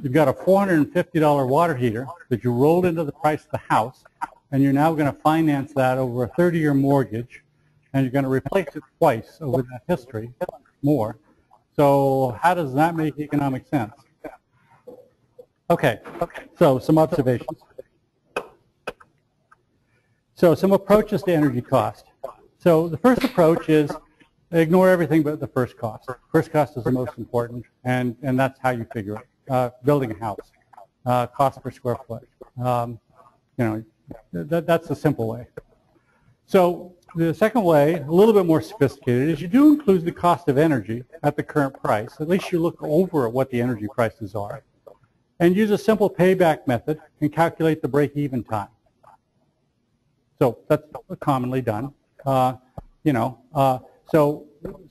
you've got a $450 water heater that you rolled into the price of the house, and you're now going to finance that over a 30-year mortgage, and you're going to replace it twice over that history, more. So how does that make economic sense? Okay, so some observations. So some approaches to energy cost. So the first approach is ignore everything but the first cost. First cost is the most important, and that's how you figure it. Building a house, cost per square foot. You know, that's the simple way. So the second way, a little bit more sophisticated, is you do include the cost of energy at the current price. At least you look over at what the energy prices are, and use a simple payback method and calculate the break-even time. So that's commonly done. You know, so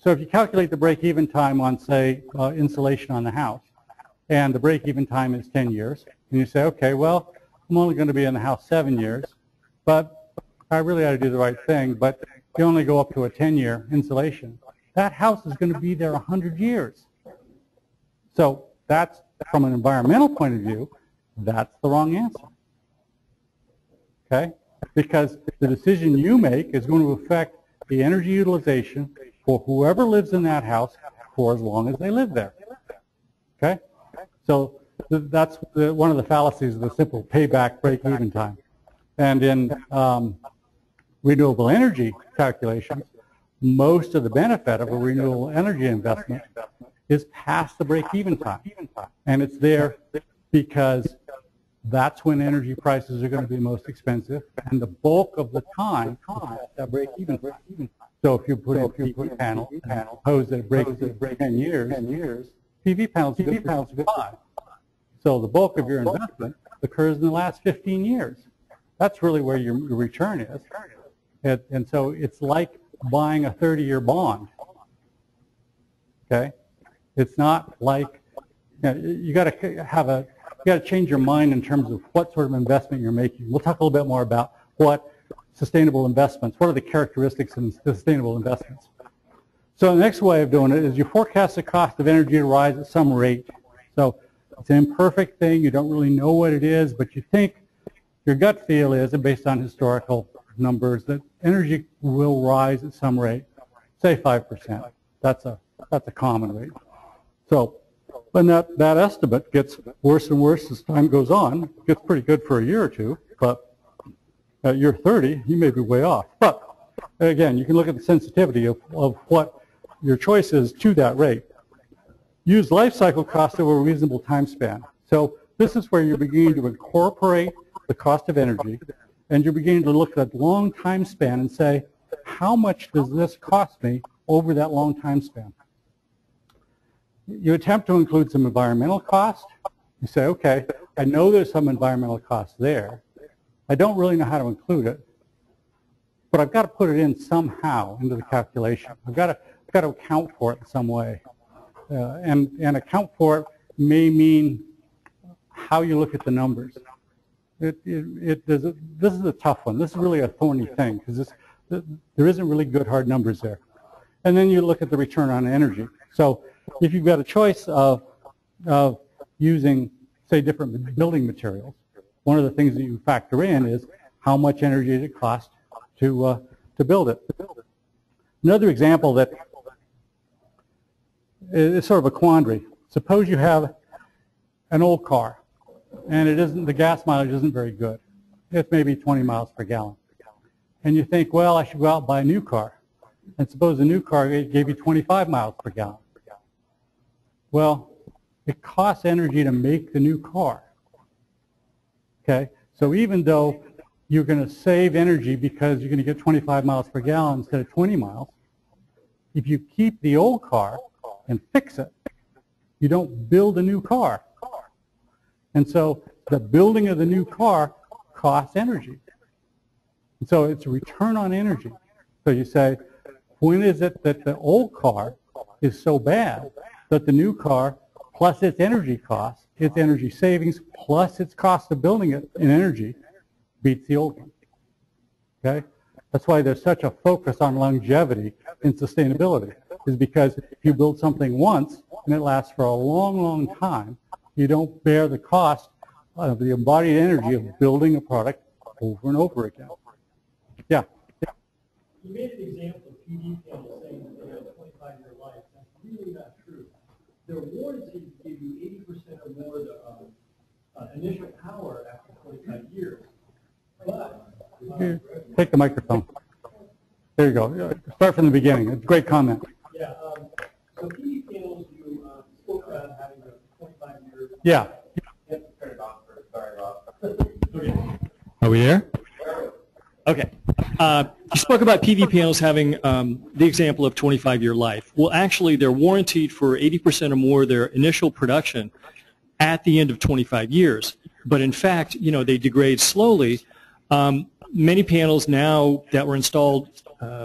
if you calculate the break-even time on, say, insulation on the house, and the break-even time is 10 years, and you say, okay, well, I'm only going to be in the house 7 years, but I really ought to do the right thing, but you only go up to a 10-year insulation. That house is going to be there 100 years. So that's, from an environmental point of view, that's the wrong answer. Okay? Because the decision you make is going to affect the energy utilization for whoever lives in that house for as long as they live there. Okay? So that's one of the fallacies of the simple payback break-even time. And in renewable energy calculations, most of the benefit of a renewable energy investment is past the break-even time. And it's there because that's when energy prices are going to be most expensive, and the bulk of the time that break-even time. So if you put in PV panels, suppose that it breaks 10 years, PV panels are good for 5. So the bulk of your investment occurs in the last 15 years. That's really where your return is. And so it's like buying a 30-year bond. Okay? It's not like, you got to change your mind in terms of what sort of investment you're making. We'll talk a little bit more about what sustainable investments, what are the characteristics of sustainable investments. So the next way of doing it is you forecast the cost of energy to rise at some rate. So it's an imperfect thing, you don't really know what it is, but you think your gut feel is, and based on historical numbers, that energy will rise at some rate, say 5%. That's a common rate. So when that estimate gets worse and worse as time goes on, it gets pretty good for a year or two, but at year 30, you may be way off. But again, you can look at the sensitivity of what your choice is to that rate. Use life cycle cost over a reasonable time span. So this is where you're beginning to incorporate the cost of energy, and you're beginning to look at a long time span and say, how much does this cost me over that long time span? You attempt to include some environmental cost. You say, okay, I know there's some environmental cost there. I don't really know how to include it, but I've got to put it in somehow into the calculation. I've got to account for it in some way. And account for it may mean how you look at the numbers. This is a tough one. This is really a thorny thing because there isn't really good hard numbers there. And then you look at the return on energy. So if you've got a choice of using, say, different building materials, one of the things that you factor in is how much energy does it cost to build it. Another example that is sort of a quandary. Suppose you have an old car, and the gas mileage isn't very good. It's maybe 20 miles per gallon. And you think, well, I should go out and buy a new car. And suppose the new car gave you 25 miles per gallon. Well, it costs energy to make the new car. Okay? So even though you're going to save energy because you're going to get 25 miles per gallon instead of 20 miles, if you keep the old car and fix it, you don't build a new car. And so the building of the new car costs energy. And so it's a return on energy. So you say, when is it that the old car is so bad that the new car, plus its energy costs, its energy savings, plus its cost of building it in energy, beats the old one? Okay? That's why there's such a focus on longevity in sustainability, is because if you build something once and it lasts for a long, long time, you don't bear the cost of the embodied energy of building a product over and over again. Yeah?
You made an example of PV panels saying that they have a 25-year life. That's really not true. Their warranty give you 80% or more of the initial power after 25 years. But
take the microphone. There you go. Start from the beginning. Great comment.
Yeah. So PV panels, you spoke about having a 25-year.
Yeah.
Turn it off first. Sorry, Rob.
Okay. Are we there? Okay. You spoke about PV panels having the example of 25-year life. Well, actually, they're warranted for 80% or more of their initial production at the end of 25 years. But in fact, you know, they degrade slowly. Many panels now that were installed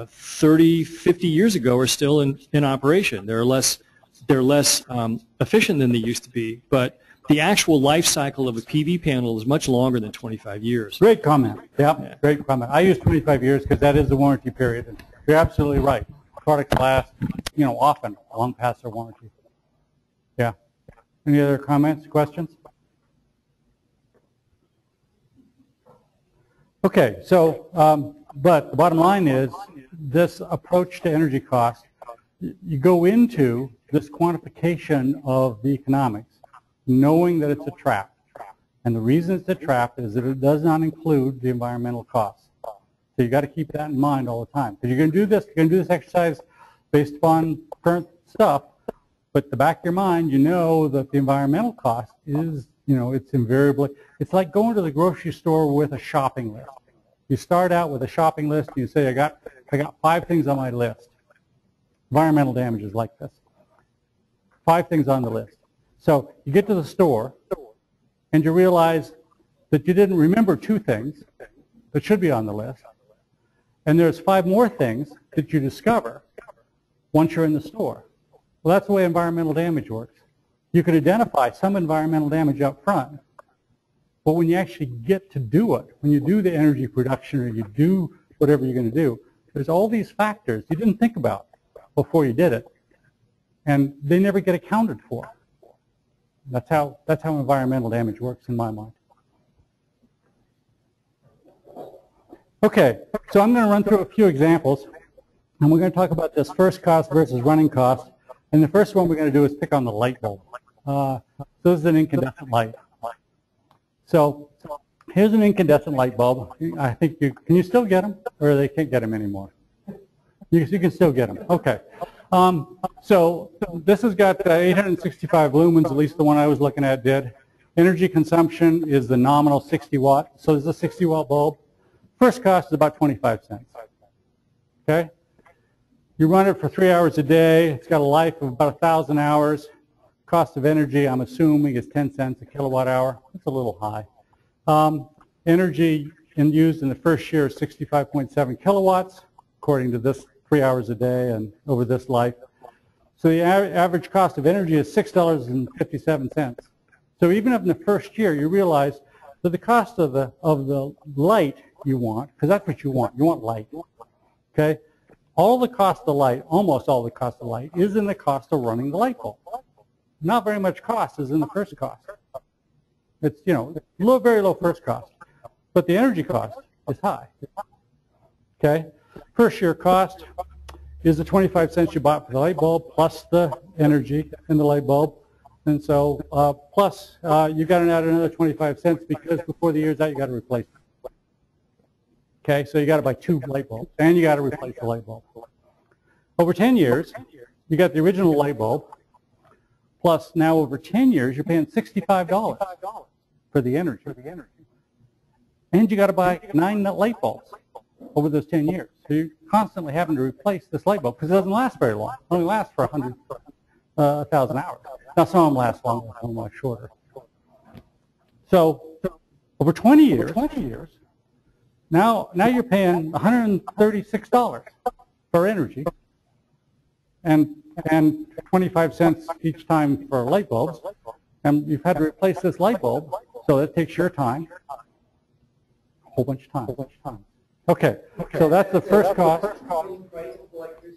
30, 50 years ago are still in operation. They're less efficient than they used to be. But the actual life cycle of a PV panel is much longer than 25 years.
Great comment. Yeah, great comment. I use 25 years because that is the warranty period. And you're absolutely right. Products last, you know, often long past their warranty. Yeah. Any other comments, questions? Okay, so, but the bottom line is this approach to energy cost, you go into this quantification of the economics knowing that it's a trap. And the reason it's a trap is that it does not include the environmental costs. So you got to keep that in mind all the time. Because you're going to do this exercise based upon current stuff, but the back of your mind, you know that the environmental cost is, you know, it's invariably, it's like going to the grocery store with a shopping list. You start out with a shopping list and you say, I got 5 things on my list. Environmental damage is like this. 5 things on the list. So you get to the store and you realize that you didn't remember 2 things that should be on the list. And there's 5 more things that you discover once you're in the store. Well, that's the way environmental damage works. You can identify some environmental damage up front, but when you actually get to do it, when you do the energy production or you do whatever you're going to do, there's all these factors you didn't think about before you did it, and they never get accounted for. That's how environmental damage works in my mind. Okay, so I'm going to run through a few examples, and we're going to talk about this first cost versus running cost. And the first one we're going to do is pick on the light bulb. So this is an incandescent light. So here's an incandescent light bulb. I think can you still get them, or they can't get them anymore? You can still get them. Okay. So this has got 865 lumens, at least the one I was looking at did. Energy consumption is the nominal 60 watt. So there's a 60 watt bulb. First cost is about 25 cents. Okay? You run it for 3 hours a day. It's got a life of about 1,000 hours. Cost of energy, I'm assuming, is 10 cents a kilowatt hour. It's a little high. Energy used in the first year is 65.7 kilowatts, according to this 3 hours a day and over this life. So the average cost of energy is $6.57. So even if in the first year you realize that the cost of the light you want, because that's what you want light, okay? All the cost of light, almost all the cost of light, is in the cost of running the light bulb. Not very much cost is in the first cost. It's, you know, very low first cost. But the energy cost is high. Okay? First year cost is the 25 cents you bought for the light bulb plus the energy in the light bulb. And so plus you got to add another 25 cents because before the year's out you got to replace it. Okay? So you got to buy 2 light bulbs and you got to replace the light bulb. Over 10 years, you got the original light bulb plus now over 10 years you're paying $65 for the energy. And you got to buy 9 light bulbs over those 10 years. So you're constantly having to replace this light bulb because it doesn't last very long. It only lasts for 1,000 hours. Now some of them last longer, some of them last shorter. So over 20 years, now you're paying $136 for energy and 25 cents each time for light bulbs. And you've had to replace this light bulb, so that takes your time. Whole bunch of time. Okay, so that's the first cost.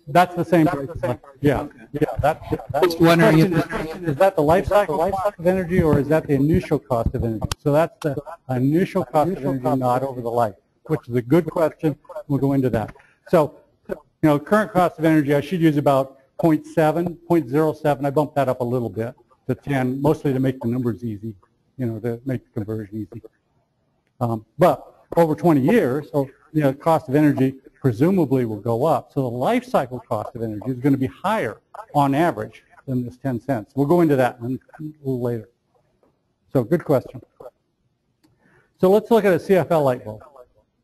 That's the same price. Yeah. That's is that the life cycle cost of energy, or is that the initial cost of energy? So that's the initial cost of energy, not over the life, which is a good question. We'll go into that. So, you know, current cost of energy, I should use about 0.07. I bumped that up a little bit to 10, mostly to make the numbers easy, you know, to make the conversion easy. But over 20 years, so, you know, cost of energy presumably will go up. So the life cycle cost of energy is going to be higher on average than this 10 cents. We'll go into that a little later. So good question. So let's look at a CFL light bulb.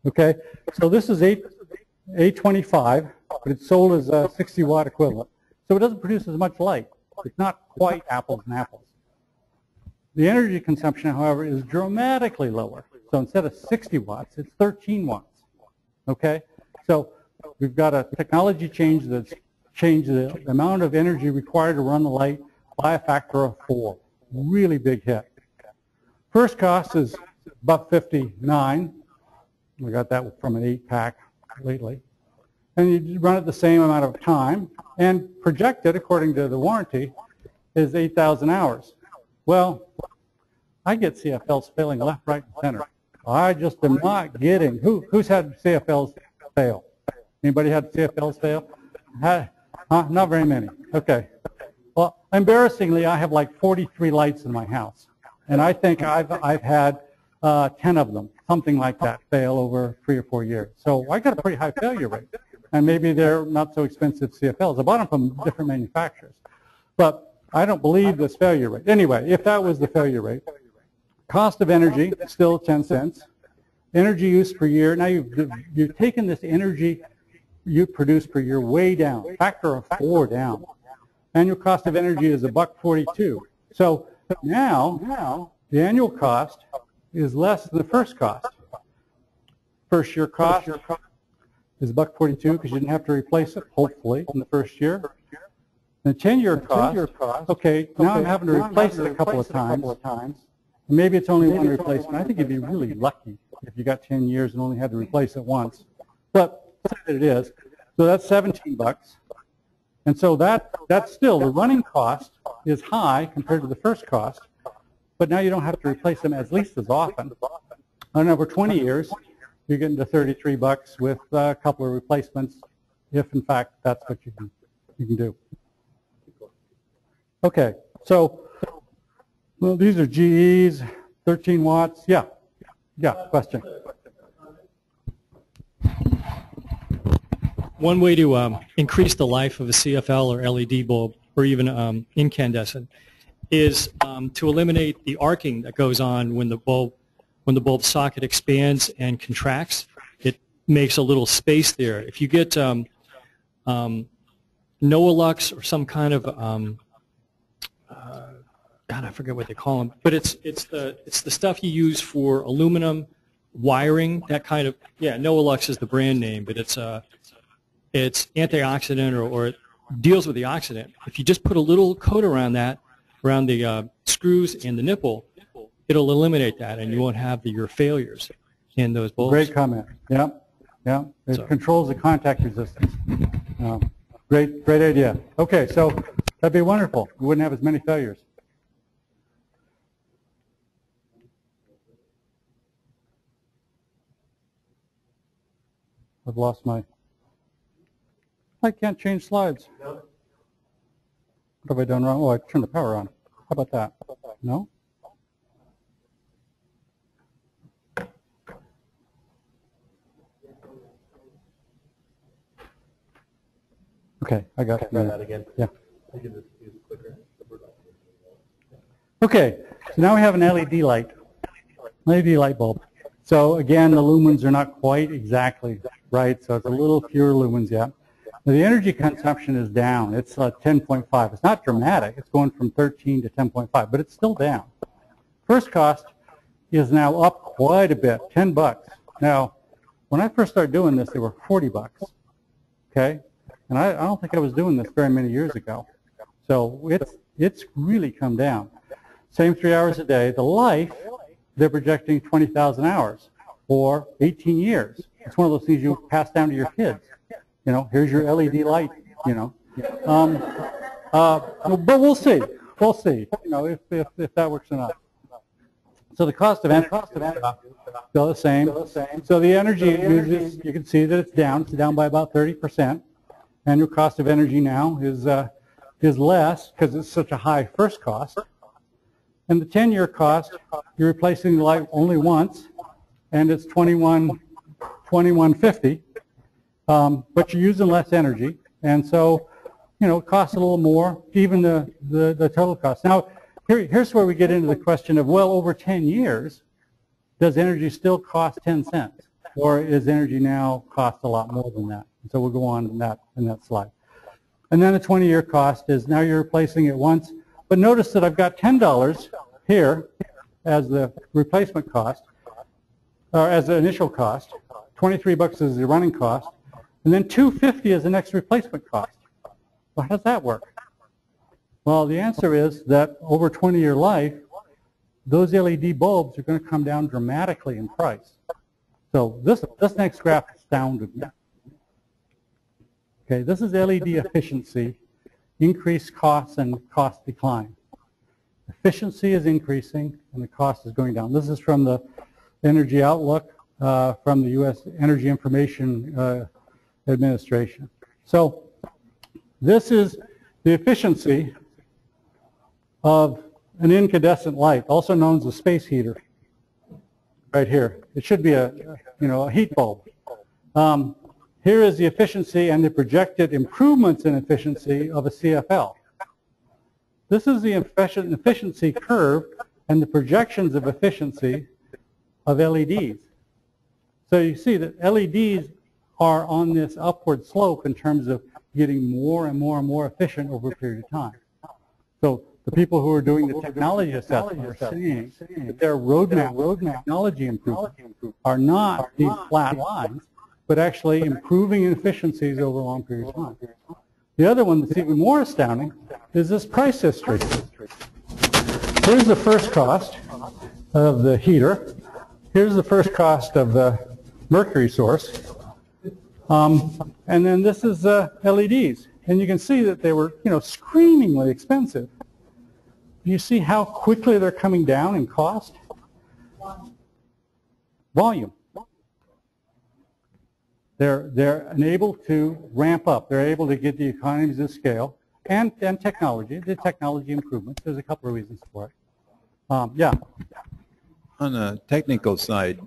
Okay, so this is 825, but it's sold as a 60 watt equivalent. So it doesn't produce as much light. It's not quite apples and apples. The energy consumption, however, is dramatically lower. So instead of 60 watts, it's 13 watts. Okay? So we've got a technology change that's changed the amount of energy required to run the light by a factor of 4. Really big hit. First cost is $1.59. We got that from an 8-pack lately. And you run it the same amount of time, and projected, according to the warranty, is 8,000 hours. Well, I get CFLs failing left, right, and center. I just am not getting, who's had CFLs fail? Anybody had CFLs fail? Not very many. Okay. Well, embarrassingly, I have like 43 lights in my house. And I think I've had 10 of them, something like that, fail over 3 or 4 years. So I got a pretty high failure rate. And maybe they're not so expensive CFLs. I bought them from different manufacturers. But I don't believe this failure rate. Anyway, if that was the failure rate, cost of energy, still 10 cents. Energy use per year. Now you've taken this energy you produce per year way down, factor of 4 down. Annual cost of energy is $1.42. So now the annual cost is less than the first cost. First year cost is $1.42 because you didn't have to replace it, hopefully, in the first year. The 10-year cost, okay, now I'm having to replace it a couple of times. Maybe it's only one replacement. I think you'd be really lucky if you got 10 years and only had to replace it once. But say that it is. So that's $17. And so that's still, the running cost is high compared to the first cost, but now you don't have to replace them at least as often. And over 20 years, you're getting to $33 with a couple of replacements, if in fact that's what you can do. Okay, so well, these are GEs, 13 watts. Yeah, question.
One way to increase the life of a CFL or LED bulb, or even incandescent, is to eliminate the arcing that goes on when the bulb socket expands and contracts. It makes a little space there. If you get Noalux or some kind of God, I forget what they call them, but it's the stuff you use for aluminum wiring. That kind of, yeah, Noalux is the brand name, but it's antioxidant or it deals with the oxidant. If you just put a little coat around that, around the screws and the nipple, it'll eliminate that, and you won't have your failures in those bulbs.
Great comment. Yeah, yeah. It controls the contact resistance. Great idea. Okay, so that'd be wonderful. We wouldn't have as many failures. I've lost my. I can't change slides. What have I done wrong? Oh, I turned the power on. How about that? No? Okay, I got that again. Yeah. Okay, so now we have an LED light bulb. So again, the lumens are not quite exactly right, so it's a little fewer lumens yet. Now, the energy consumption is down. It's 10.5. It's not dramatic. It's going from 13 to 10.5, but it's still down. First cost is now up quite a bit, 10 bucks. Now, when I first started doing this, they were 40 bucks, okay? And I don't think I was doing this very many years ago. So it's really come down. Same 3 hours a day. The life, they're projecting 20,000 hours or 18 years. It's one of those things you pass down to your kids. You know, here's your LED light, you know. But we'll see. We'll see, you know, if that works or not. So the cost of energy still the same. So the energy uses, you can see that it's down. It's down by about 30%. Annual cost of energy now is less because it's such a high first cost. And the 10-year cost, you're replacing the light only once, and it's $21.50. But you're using less energy, and so, you know, it costs a little more, even the total cost. Now, here's where we get into the question of, well, over 10 years, does energy still cost 10 cents? Or is energy now cost a lot more than that? And so we'll go on in that slide. And then the 20-year cost is now you're replacing it once. But notice that I've got $10 here as the replacement cost, or as the initial cost. 23 bucks is the running cost. And then $2.50 is the next replacement cost. Well, how does that work? Well, the answer is that over 20-year life, those LED bulbs are going to come down dramatically in price. So this next graph astounded me. Okay, this is LED efficiency, increased costs and cost decline. Efficiency is increasing and the cost is going down. This is from the Energy Outlook from the U.S. Energy Information Administration. So this is the efficiency of an incandescent light, also known as a space heater, right here. It should be a heat bulb. Here is the efficiency and the projected improvements in efficiency of a CFL. This is the efficiency curve and the projections of efficiency of LEDs. So you see that LEDs are on this upward slope in terms of getting more and more and more efficient over a period of time. So the people who are doing the technology assessment are saying that their roadmap technology improvements are not these flat lines, but actually improving efficiencies over a long period of time. The other one that's even more astounding is this price history. Here's the first cost of the heater. Here's the first cost of the mercury source. And then this is LEDs. And you can see that they were, screamingly expensive. You see how quickly they're coming down in cost? Volume. They're able to ramp up. They're able to get the economies of scale and technology, the technology improvements. There's a couple of reasons for it. Yeah.
On the technical side,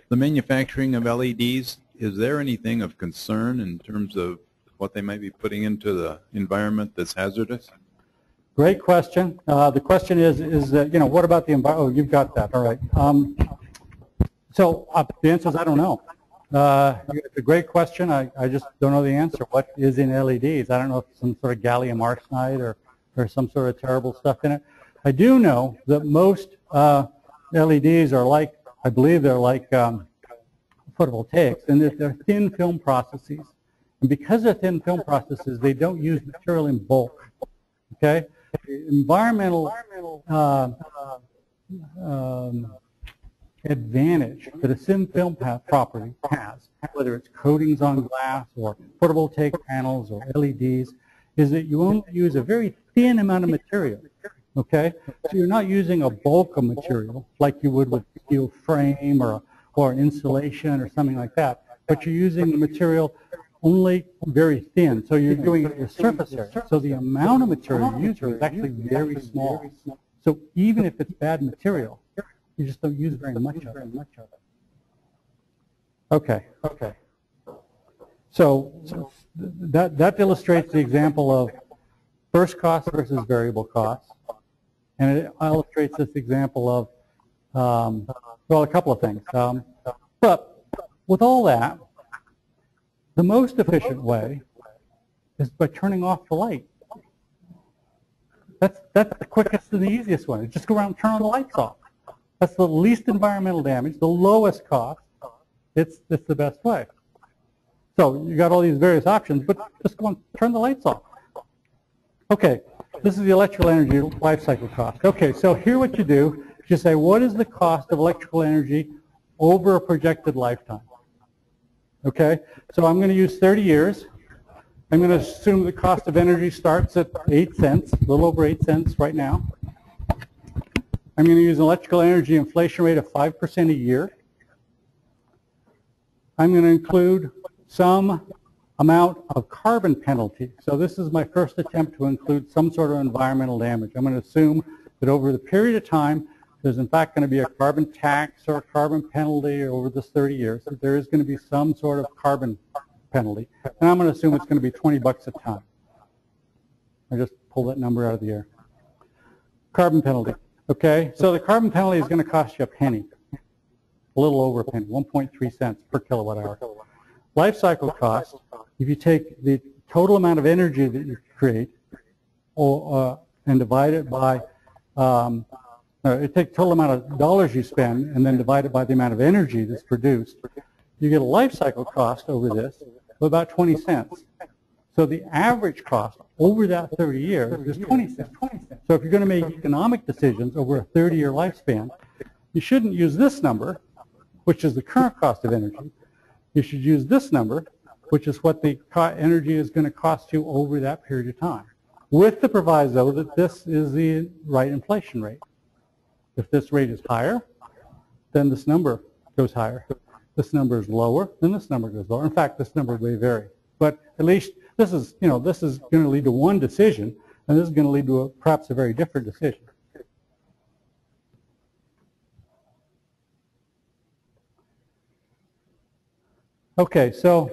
the manufacturing of LEDs, is there anything of concern in terms of what they might be putting into the environment that's hazardous?
Great question. The question is that, you know, what about the environment? Oh, you've got that. All right. So the answer is I don't know. It's a great question. I just don't know the answer. What is in LEDs? I don't know if it's some sort of gallium arsenide or some sort of terrible stuff in it. I do know that most LEDs are like, I believe they're like photovoltaics, and they're thin film processes. And because they're thin film processes, they don't use material in bulk. Okay? The environmental advantage that a thin film property has, whether it's coatings on glass or photovoltaic panels or LEDs, is that you only use a very thin amount of material. Okay? So you're not using a bulk of material like you would with steel frame or an insulation or something like that, but you're using the material only very thin. So you're doing it at your surface area. So the amount of material you use is actually very small. So even if it's bad material, you just don't use very much of it. Okay. So that illustrates the example of first cost versus variable cost. And it illustrates this example of, well, a couple of things. But with all that, the most efficient way is by turning off the light. That's the quickest and the easiest one. Just go around and turn the lights off. That's the least environmental damage, the lowest cost. It's the best way. So you got all these various options, but just go and turn the lights off. Okay, this is the electrical energy life cycle cost. Okay, so here what you do is you say, what is the cost of electrical energy over a projected lifetime? Okay, so I'm going to use 30 years. I'm going to assume the cost of energy starts at 8 cents, a little over 8 cents right now. I'm going to use an electrical energy inflation rate of 5% a year. I'm going to include some amount of carbon penalty. So this is my first attempt to include some sort of environmental damage. I'm going to assume that over the period of time, there's in fact going to be a carbon tax or a carbon penalty over this 30 years. So there is going to be some sort of carbon penalty. And I'm going to assume it's going to be 20 bucks a ton. I just pulled that number out of the air. Carbon penalty. Okay, so the carbon penalty is going to cost you a penny, a little over a penny, 1.3 cents per kilowatt hour. Life cycle cost, if you take the total amount of energy that you create and divide it by, you take the total amount of dollars you spend and then divide it by the amount of energy that's produced, you get a life cycle cost over this of about 20 cents. So the average cost over that 30 years is 20 cents. So if you're going to make economic decisions over a 30-year lifespan, you shouldn't use this number, which is the current cost of energy. You should use this number, which is what the energy is going to cost you over that period of time, with the proviso that this is the right inflation rate. If this rate is higher, then this number goes higher. This number is lower, then this number goes lower. In fact, this number may vary. But at least this is, you know, this is going to lead to one decision, and this is going to lead to perhaps a very different decision. Okay, so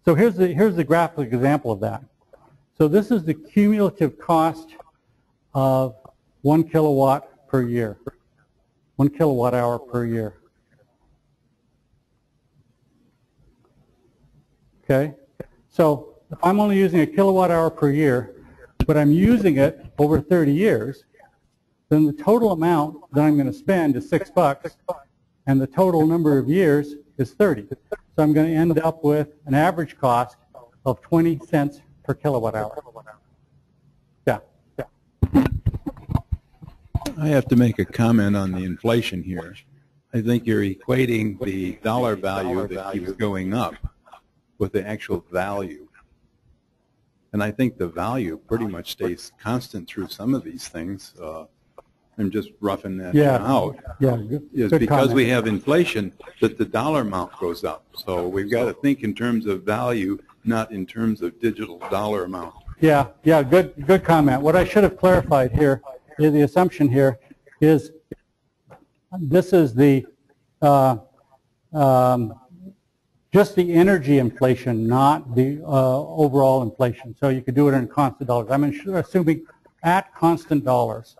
here's the graphic example of that. So this is the cumulative cost of 1 kilowatt per year, 1 kilowatt hour per year. Okay, so if I'm only using a kilowatt hour per year, but I'm using it over 30 years, then the total amount that I'm going to spend is $6, and the total number of years is 30. So I'm going to end up with an average cost of 20 cents per kilowatt hour. Yeah.
I have to make a comment on the inflation here. I think you're equating the dollar value that keeps going up with the actual value. And I think the value pretty much stays constant through some of these things. I'm just roughing that out.
Yeah,
is because comment. We have inflation that the dollar amount goes up. So we've got to think in terms of value, not in terms of digital dollar amount.
Yeah, good comment. What I should have clarified here, the assumption here is this is the just the energy inflation, not the overall inflation. So you could do it in constant dollars. I'm assuming at constant dollars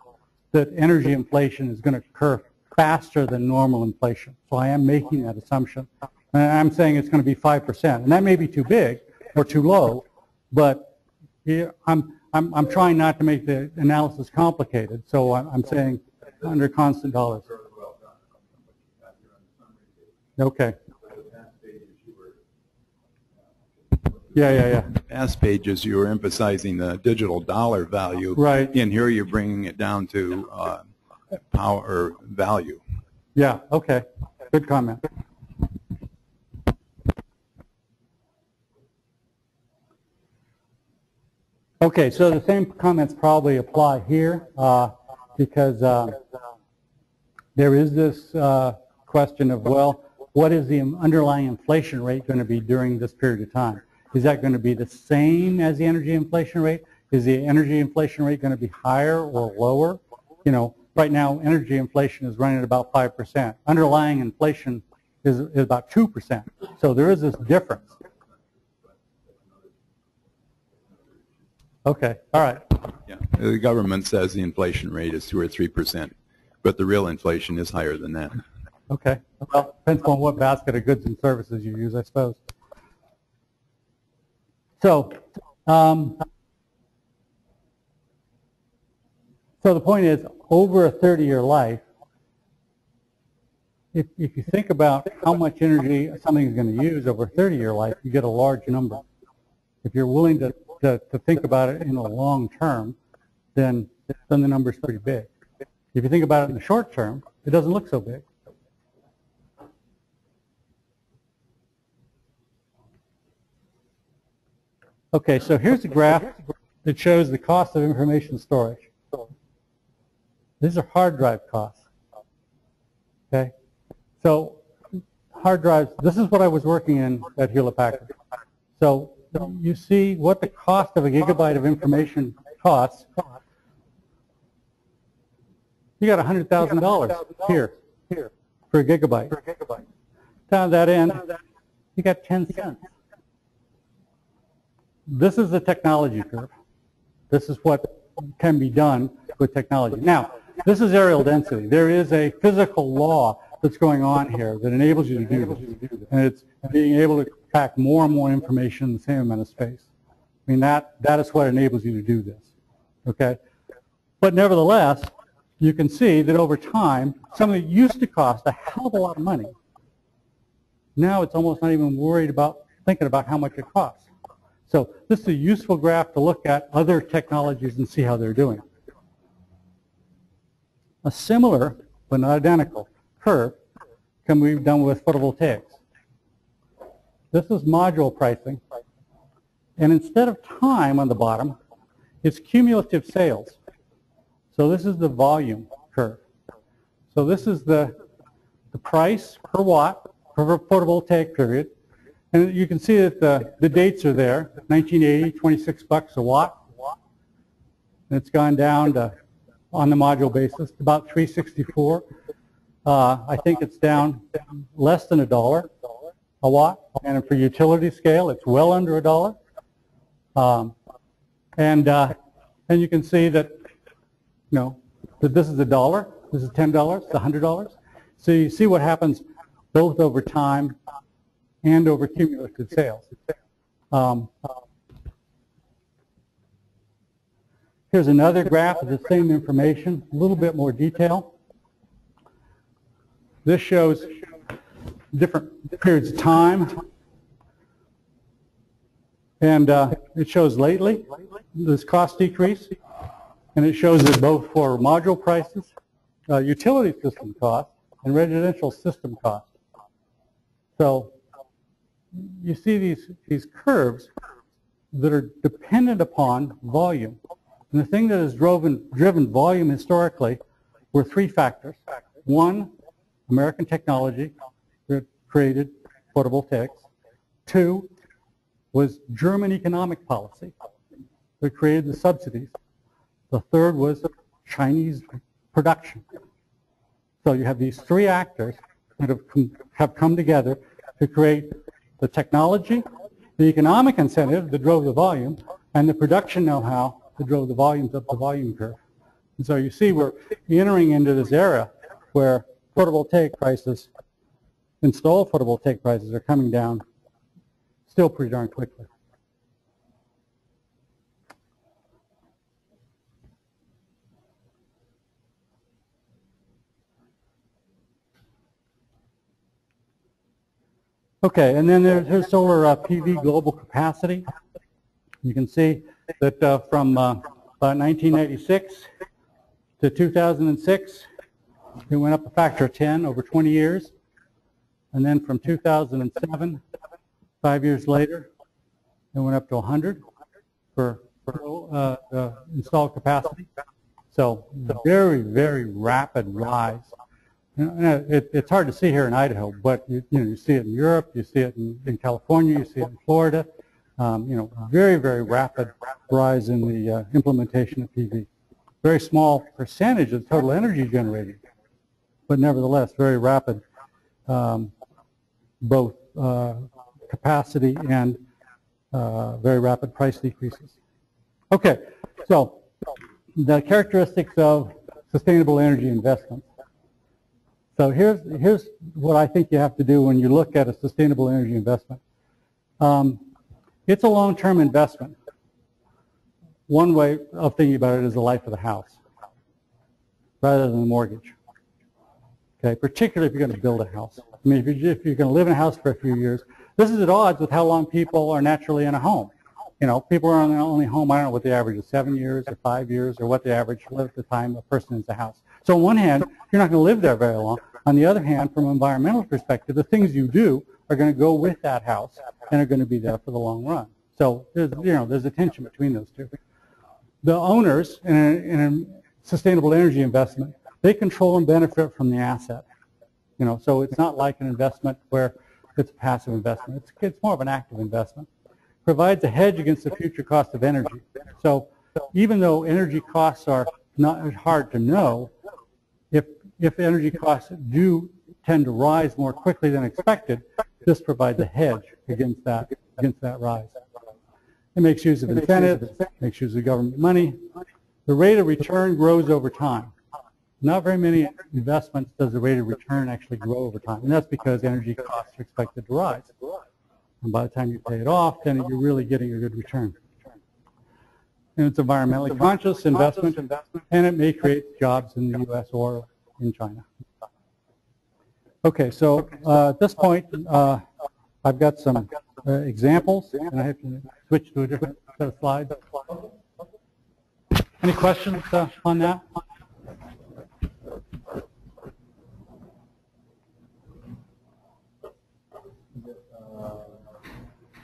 that energy inflation is going to occur faster than normal inflation. So I am making that assumption. And I'm saying it's going to be 5%. And that may be too big or too low, but I'm trying not to make the analysis complicated. So I'm saying under constant dollars. Okay. Yeah.
Past pages, you were emphasizing the digital dollar value.
Right.
And here you're bringing it down to power or value.
Yeah, okay. Good comment. Okay, so the same comments probably apply here because there is this question of, well, what is the underlying inflation rate going to be during this period of time? Is that going to be the same as the energy inflation rate? Is the energy inflation rate going to be higher or lower? You know, right now energy inflation is running at about 5%. Underlying inflation is about 2%. So there is this difference. Okay, all right.
Yeah, the government says the inflation rate is 2 or 3%, but the real inflation is higher than that.
Okay, well, depends on what basket of goods and services you use, I suppose. So, so the point is, over a 30-year life, if you think about how much energy something is going to use over a 30-year life, you get a large number. If you're willing to think about it in the long term, then the number is pretty big. If you think about it in the short term, it doesn't look so big. Okay, so here's a graph that shows the cost of information storage. These are hard drive costs. Okay, so hard drives, this is what I was working in at Hewlett-Packard. So you see what the cost of a gigabyte of information costs. You got $100,000 here for a gigabyte. Down that end, you got 10 cents. This is the technology curve. This is what can be done with technology. Now, this is areal density. There is a physical law that's going on here that enables you to do this. And it's being able to pack more and more information in the same amount of space. I mean, that is what enables you to do this. Okay? But nevertheless, you can see that over time, something that used to cost a hell of a lot of money, now it's almost not even worried about thinking about how much it costs. So this is a useful graph to look at other technologies and see how they're doing. A similar, but not identical, curve can be done with photovoltaics. This is module pricing. And instead of time on the bottom, it's cumulative sales. So this is the volume curve. So this is the price per watt per photovoltaic period. And you can see that the dates are there. 1980, 26 bucks a watt. And it's gone down to, on the module basis, about 364. I think it's down less than $1 a watt. And for utility scale, it's well under $1. And you can see that, you know, that this is $1, this is $10, it's $100. So you see what happens both over time and over cumulative sales. Here's another graph of the same information, a little bit more detail. This shows different periods of time. And it shows lately this cost decrease. And it shows it both for module prices, utility system cost, and residential system cost. So you see these curves that are dependent upon volume. And the thing that has driven volume historically were three factors. One, American technology that created photovoltaics. Two, was German economic policy that created the subsidies. The third was Chinese production. So you have these three actors that have come together to create the technology, the economic incentive that drove the volume, and the production know-how that drove the volumes up the volume curve. And so you see we're entering into this era where photovoltaic prices, installed photovoltaic prices are coming down still pretty darn quickly. Okay, and then here's solar PV global capacity. You can see that from about 1996 to 2006, it went up a factor of 10 over 20 years. And then from 2007, 5 years later, it went up to 100 for installed capacity. So very, very rapid rise. It's hard to see here in Idaho, but you see it in Europe, you see it in California, you see it in Florida. Very, very rapid rise in the implementation of PV. Very small percentage of total energy generated, but nevertheless very rapid, both capacity and very rapid price decreases. Okay, so the characteristics of sustainable energy investments. So here's what I think you have to do when you look at a sustainable energy investment. It's a long-term investment. One way of thinking about it is the life of the house rather than the mortgage. Okay, particularly if you're going to build a house. I mean, if you're going to live in a house for a few years, this is at odds with how long people are naturally in a home. People are in their only home, I don't know what the average is, 7 years or 5 years, or what the average length of time a person is in the house. So on one hand, you're not going to live there very long. On the other hand, from an environmental perspective, the things you do are going to go with that house and are going to be there for the long run. So there's a tension between those two. The owners in a sustainable energy investment, they control and benefit from the asset. So it's not like an investment where it's a passive investment. It's more of an active investment. Provides a hedge against the future cost of energy. So even though energy costs are not hard to know, if energy costs do tend to rise more quickly than expected, this provides a hedge against that rise. It makes use of incentives, makes use of government money. The rate of return grows over time. Not very many investments does the rate of return actually grow over time, and that's because energy costs are expected to rise. And by the time you pay it off, then you're really getting a good return. And it's environmentally conscious investment, and it may create jobs in the U.S. or in China. Okay, so at this point, I've got some examples, and I have to switch to a different set of slides. Any questions on that?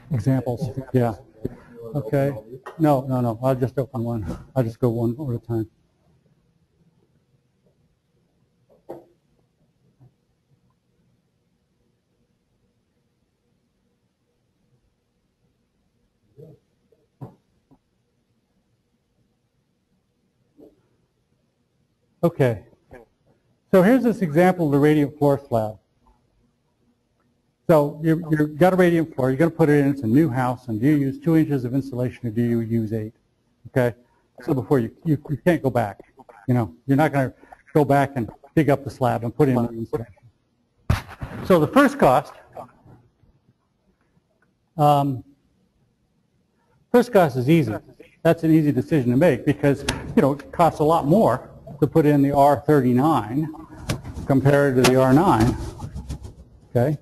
Examples, yeah. Okay. No. I'll just open one. I'll just go one at a time. Okay. So here's this example of the radiant floor slab. So you've got a radiant floor, you're going to put it in, it's a new house, and do you use 2 inches of insulation or do you use 8? Okay? So before you can't go back. You're not going to go back and dig up the slab and put in the insulation. So the first cost is easy. That's an easy decision to make because, it costs a lot more to put in the R39 compared to the R9. Okay?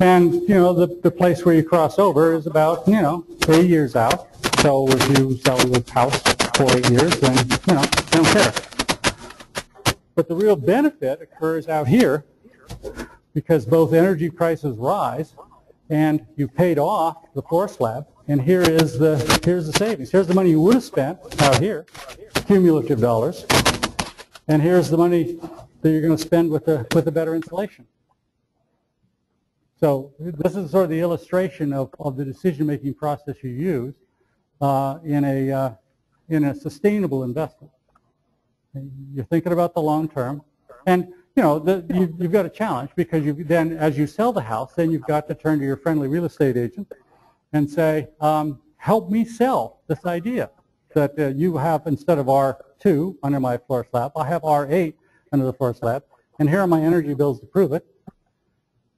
And, the place where you cross over is about, 8 years out. So if you sell your house for 8 years, then, they don't care. But the real benefit occurs out here because both energy prices rise and you paid off the floor slab. And here's the savings. Here's the money you would have spent out here, cumulative dollars. And here's the money that you're going to spend with the better insulation. So this is sort of the illustration of the decision-making process you use in a sustainable investment. You're thinking about the long term, and you've got a challenge because then as you sell the house, then you've got to turn to your friendly real estate agent and say, help me sell this idea that you have, instead of R2 under my floor slab, I have R8 under the floor slab, and here are my energy bills to prove it.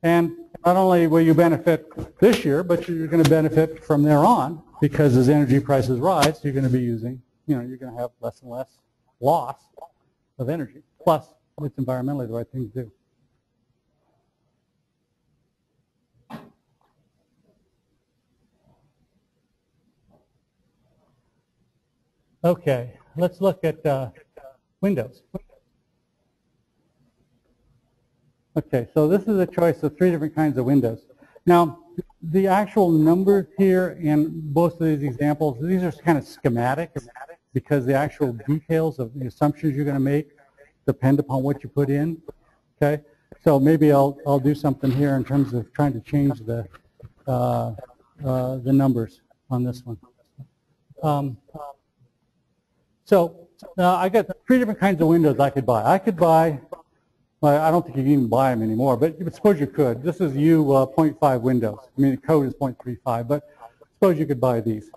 And not only will you benefit this year, but you're going to benefit from there on, because as energy prices rise, you're going to be using, you're going to have less and less loss of energy. Plus, it's environmentally the right thing to do. Okay, let's look at windows. Okay, so this is a choice of 3 different kinds of windows. Now, the actual numbers here in both of these examples, these are kind of schematics because the actual details of the assumptions you're going to make depend upon what you put in. Okay, so maybe I'll do something here in terms of trying to change the numbers on this one. So I got 3 different kinds of windows I could buy. I could buy, well, I don't think you can even buy them anymore, but suppose you could. This is U 0.5 windows. I mean, the code is 0.35, but suppose you could buy these.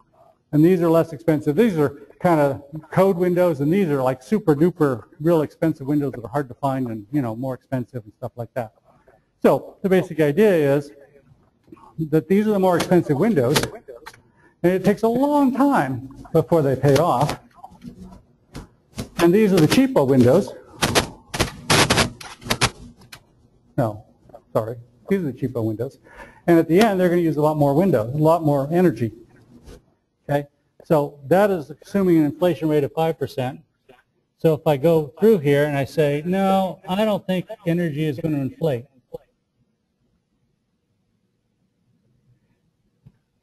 And these are less expensive. These are kind of code windows, and these are like super duper real expensive windows that are hard to find and, more expensive and stuff like that. So the basic idea is that these are the more expensive windows, and it takes a long time before they pay off. And these are the cheaper windows. No, sorry. These are the cheaper windows. And at the end, they're going to use a lot more windows, a lot more energy. Okay? So that is assuming an inflation rate of 5%. So if I go through here and I say, no, I don't think energy is going to inflate.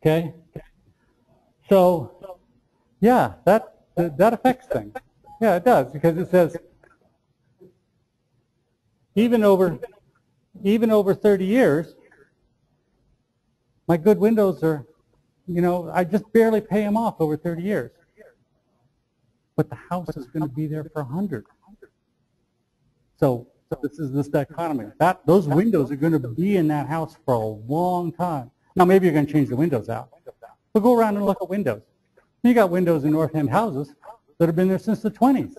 Okay? So, yeah, that affects things. Yeah, it does, because it says even over 30 years, my good windows are, I just barely pay them off over 30 years. But the house is going to be there for 100. So this is this dichotomy. Those windows are going to be in that house for a long time. Now maybe you're going to change the windows out. But go around and look at windows. You got windows in North End houses that have been there since the 20s.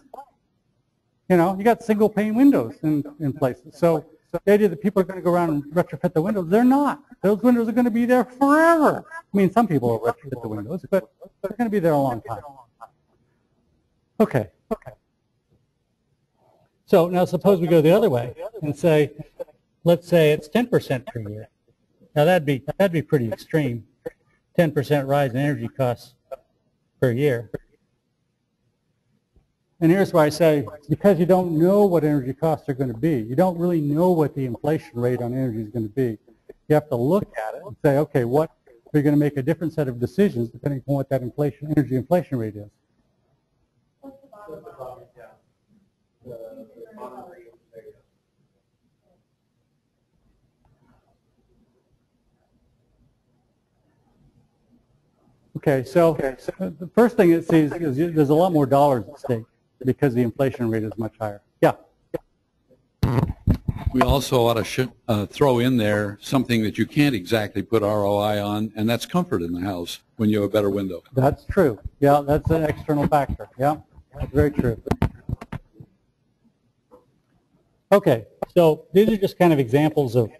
You got single pane windows in places. So the idea that people are going to go around and retrofit the windows, they're not. Those windows are going to be there forever. I mean, some people will retrofit the windows, but they're going to be there a long time. Okay. So now suppose we go the other way and say, let's say it's 10% per year. Now that'd be pretty extreme. 10% rise in energy costs per year. And here's why I say, because you don't know what energy costs are going to be. You don't really know what the inflation rate on energy is going to be. You have to look at it and say, okay, what we're going to make a different set of decisions depending on what that energy inflation rate is.
What's the bottom line?
Okay, so the first thing it sees is there's a lot more dollars at stake because the inflation rate is much higher. Yeah.
We also ought to throw in there something that you can't exactly put ROI on, and that's comfort in the house when you have a better window.
That's true. Yeah, that's an external factor. Yeah, that's very true. Okay, so these are just kind of examples of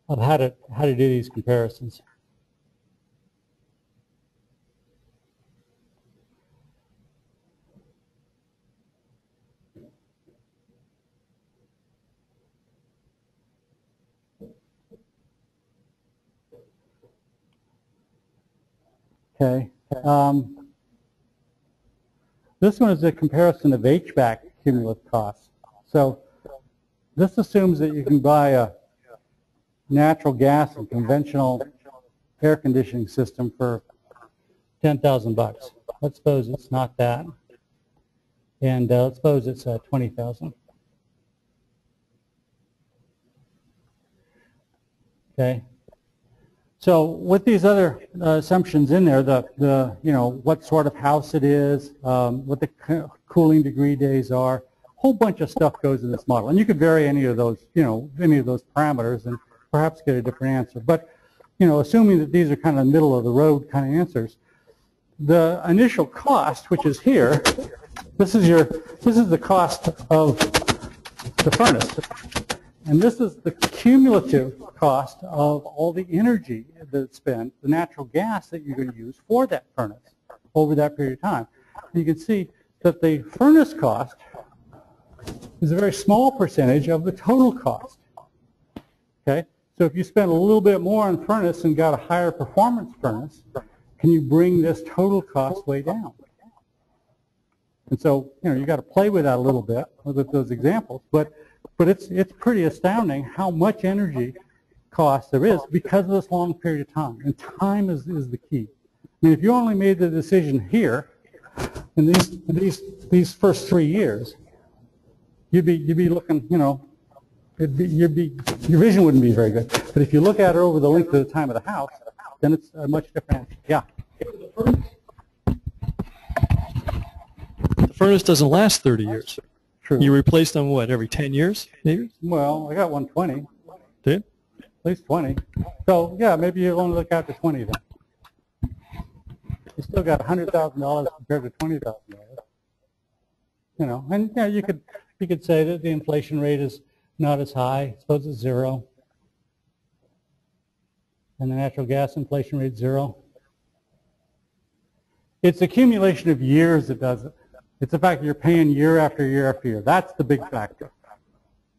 how to do these comparisons. Okay. This one is a comparison of HVAC cumulative costs. So this assumes that you can buy a natural gas and conventional air conditioning system for $10,000. Let's suppose it's not that, and let's suppose it's $20,000. Okay. So with these other assumptions in there, what sort of house it is, what the cooling degree days are, whole bunch of stuff goes in this model. And you could vary any of those, any of those parameters and perhaps get a different answer. But, assuming that these are kind of middle of the road kind of answers, the initial cost, which is here, this is the cost of the furnace. And this is the cumulative cost of all the energy that's spent, the natural gas that you're going to use for that furnace over that period of time. And you can see that the furnace cost is a very small percentage of the total cost. Okay? So if you spend a little bit more on furnace and got a higher performance furnace, can you bring this total cost way down? And so, you got to play with that a little bit with those examples, but it's pretty astounding how much energy cost there is because of this long period of time. And time is the key. I mean, if you only made the decision here in these first 3 years, you'd be looking, your vision wouldn't be very good. But if you look at it over the length of the time of the house, then it's a much different answer. Yeah.
The furnace doesn't last 30 years.
True.
You replace them, what, every 10 years, maybe?
Well, I got 120.
Did?
At least 20. So, yeah, maybe you only look out to 20 then. You still got $100,000 compared to $20,000. And yeah, you could say that the inflation rate is not as high. Suppose it's 0. And the natural gas inflation rate is 0. It's accumulation of years that does it. It's the fact that you're paying year after year after year. That's the big factor.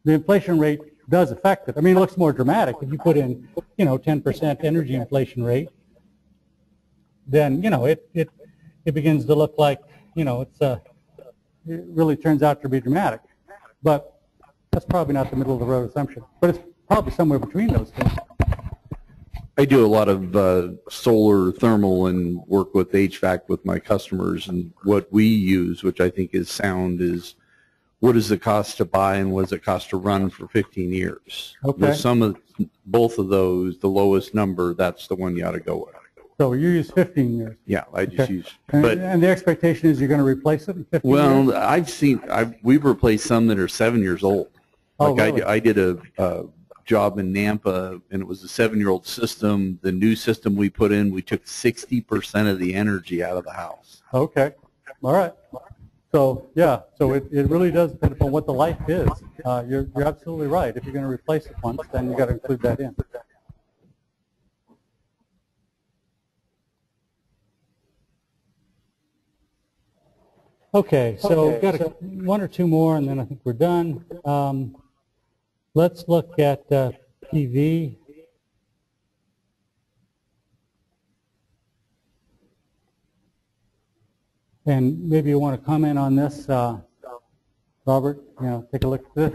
The inflation rate does affect it. I mean, it looks more dramatic. If you put in, 10% energy inflation rate, then, it begins to look like, it really turns out to be dramatic. But that's probably not the middle of the road assumption. But it's probably somewhere between those two.
I do a lot of solar thermal and work with HVAC with my customers, and what we use, which I think is sound, is what is the cost to buy and what does it cost to run for 15 years.
Okay.
With both of those, the lowest number, that's the one you ought to go with.
So you use 15 years.
Yeah, I just use.
And the expectation is you're going to replace it in 15 years?
Well, we've replaced some that are 7 years old.
Oh,
like
really?
I did a job in Nampa, and it was a 7-year-old system. The new system we put in, we took 60% of the energy out of the house.
Okay. All right. So, yeah, so it really does depend upon what the life is. You're absolutely right. If you're going to replace it once, then you've got to include that in. Okay, so we've got one or two more, and then I think we're done. Let's look at PV. And maybe you want to comment on this, Robert. Take a look at this.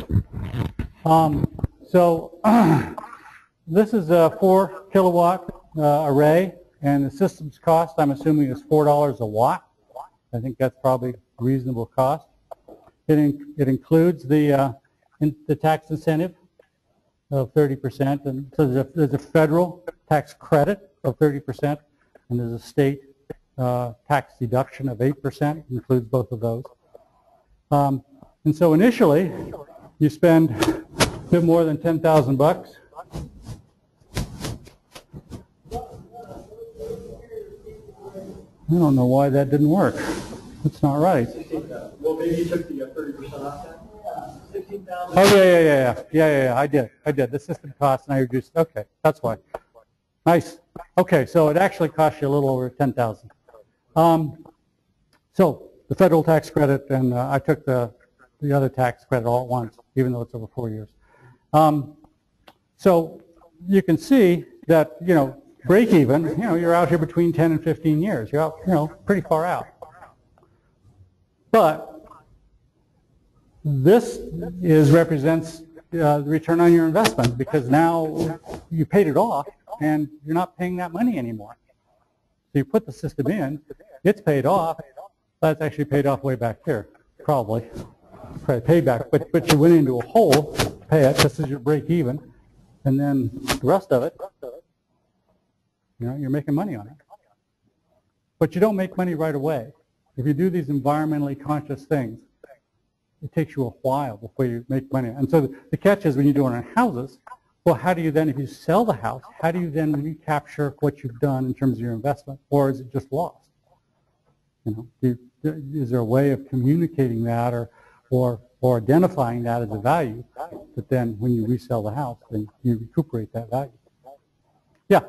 This is a 4 kilowatt array, and the system's cost, I'm assuming, is $4 a watt. I think that's probably a reasonable cost. It includes the tax incentive of 30%, and so there's a federal tax credit of 30%, and there's a state tax deduction of 8%, includes both of those. And so initially, you spend a bit more than $10,000. I don't know why that didn't work. That's not right.
Well, maybe you took the 30% off that?
Oh, yeah, I did. The system cost, and I reduced, okay, that's why. Nice. Okay, so it actually cost you a little over $10,000. So the federal tax credit, and I took the other tax credit all at once, even though it's over 4 years. So you can see that, break even, you're out here between 10 and 15 years. You're out, pretty far out. But this represents the return on your investment, because now you paid it off and you're not paying that money anymore. So you put the system in, it's paid off. That's actually paid off way back here, probably payback. But you went into a hole to pay it. This is your break even, and then the rest of it, you're making money on it. But you don't make money right away. If you do these environmentally conscious things, it takes you a while before you make money. And so the catch is when you do it on houses, well, how do you then, if you sell the house, how do you then recapture what you've done in terms of your investment, or is it just lost? You know, is there a way of communicating that or identifying that as a value, but then when you resell the house, then you recuperate that value? Yeah.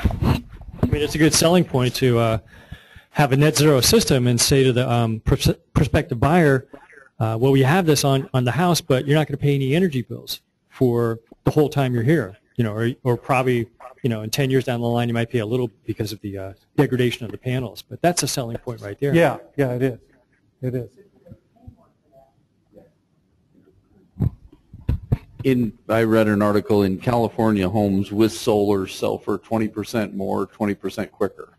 I mean, it's a good selling point to have a net zero system and say to the prospective buyer, well, we have this on the house, but you're not going to pay any energy bills for the whole time you're here. You know, or probably, you know, in 10 years down the line, you might pay a little because of the degradation of the panels. But that's a selling point right there.
Yeah, yeah, it is. It is.
I read an article in California, homes with solar sell for 20% more, 20% quicker.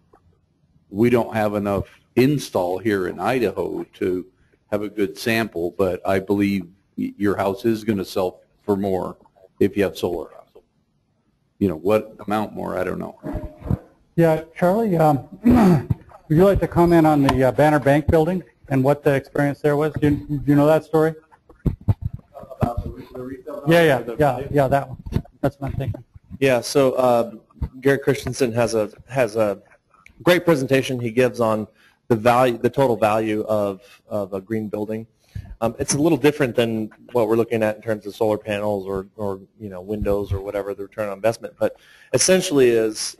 We don't have enough install here in Idaho to have a good sample, but I believe your house is going to sell for more if you have solar. You know, what amount more, I don't know.
Yeah, Charlie, would you like to comment on the Banner Bank building and what the experience there was? Do you know that story?
About the retail?
Yeah, that one. That's what I'm thinking.
Yeah, so Gary Christensen has a great presentation he gives on the total value of a green building. It's a little different than what we're looking at in terms of solar panels or you know, windows or whatever the return on investment, but essentially is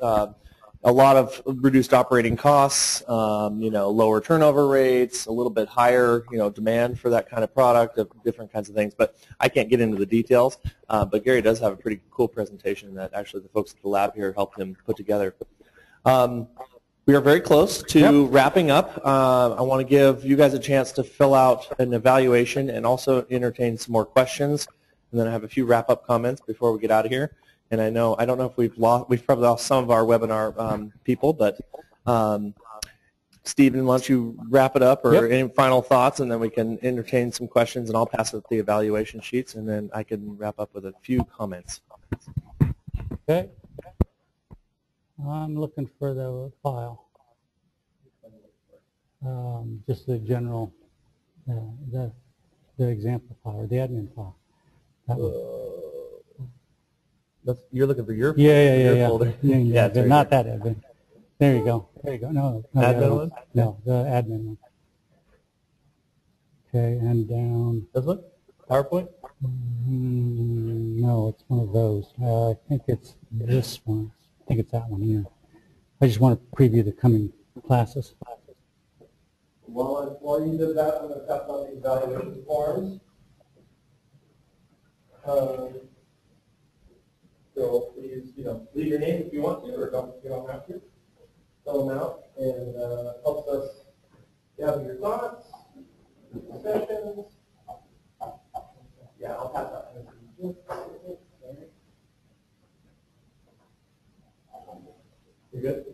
a lot of reduced operating costs, you know, lower turnover rates, a little bit higher, you know, demand for that kind of product, of different kinds of things. But I can't get into the details. But Gary does have a pretty cool presentation that actually the folks at the lab here helped him put together. We are very close to wrapping up. I want to give you guys a chance to fill out an evaluation and also entertain some more questions. And then I have a few wrap-up comments before we get out of here. And I don't know if we've probably lost some of our webinar people, but Steven, why don't you wrap it up, or any final thoughts, and then we can entertain some questions, and I'll pass out the evaluation sheets, and then I can wrap up with a few comments.
Okay. I'm looking for the file. Just the general, the example file, or the admin file.
You're looking for your
folder.
Yeah,
but not that admin. There you go. There you go. No,
admin one?
No, the admin one. Okay, and down.
This one? PowerPoint?
No, it's one of those. I think it's this one. I think it's that one here. I just want to preview the coming classes.
While you did that, I'm going to tap on the evaluation forms. So please, leave your name if you want to, or you don't have to. Fill them out, and helps us gather your thoughts, sessions. Yeah, I'll pass that. You good?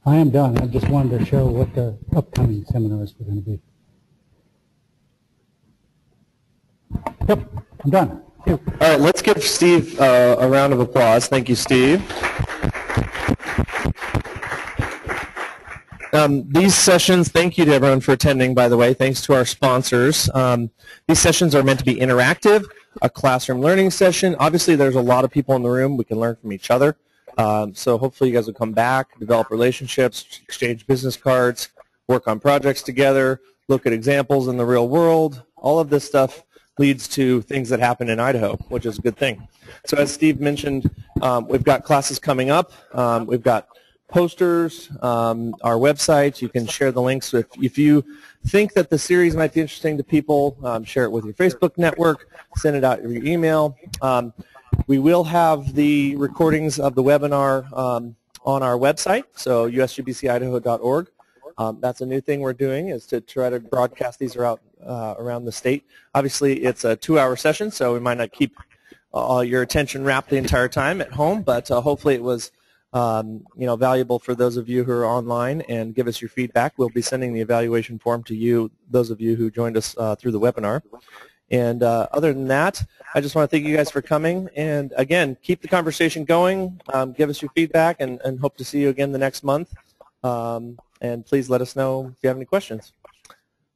I am done. I just wanted to show what the upcoming seminars were going to be. Yep, I'm done.
All right, let's give Steve a round of applause. Thank you, Steve. These sessions, thank you to everyone for attending, by the way. Thanks to our sponsors. These sessions are meant to be interactive, a classroom learning session. Obviously, there's a lot of people in the room. We can learn from each other. So hopefully you guys will come back, develop relationships, exchange business cards, work on projects together, look at examples in the real world. All of this stuff leads to things that happen in Idaho, which is a good thing. So as Steve mentioned, we've got classes coming up. We've got posters, our website. You can share the links. If you think that the series might be interesting to people, share it with your Facebook network, send it out your email. We will have the recordings of the webinar on our website, so usgbcidaho.org. That's a new thing we're doing, is to try to broadcast these around the state. Obviously, it's a 2-hour session, so we might not keep your attention wrapped the entire time at home, but hopefully it was valuable for those of you who are online, and give us your feedback. We'll be sending the evaluation form to you, those of you who joined us through the webinar. And other than that, I just want to thank you guys for coming. And again, keep the conversation going. Give us your feedback, and hope to see you again the next month. And please let us know if you have any questions.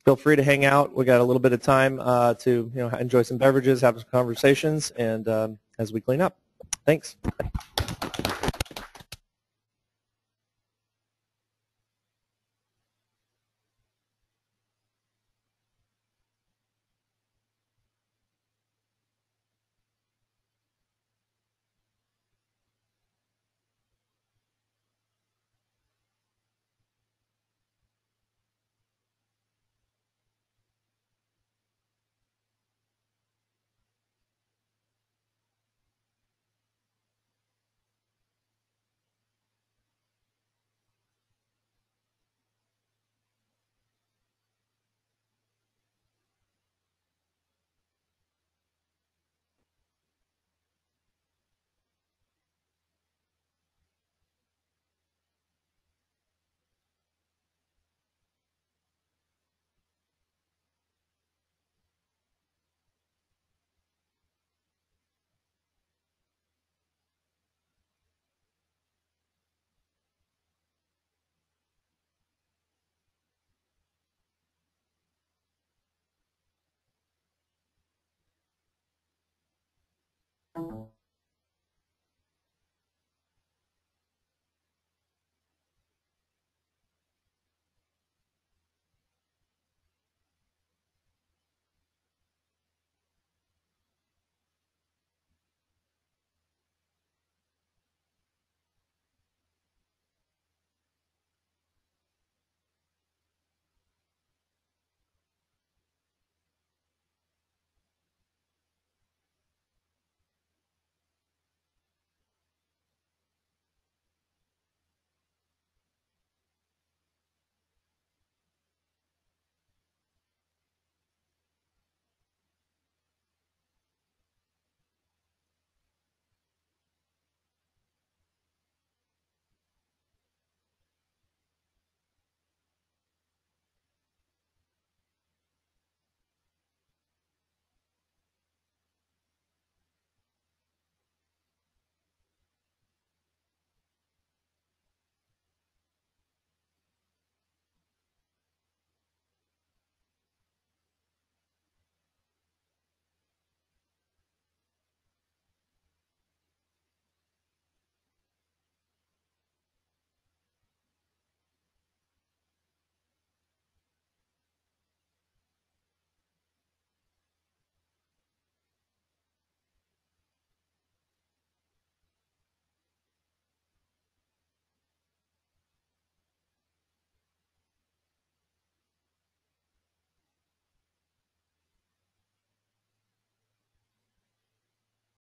Feel free to hang out. We got a little bit of time to enjoy some beverages, have some conversations, and as we clean up. Thanks.
Thank you.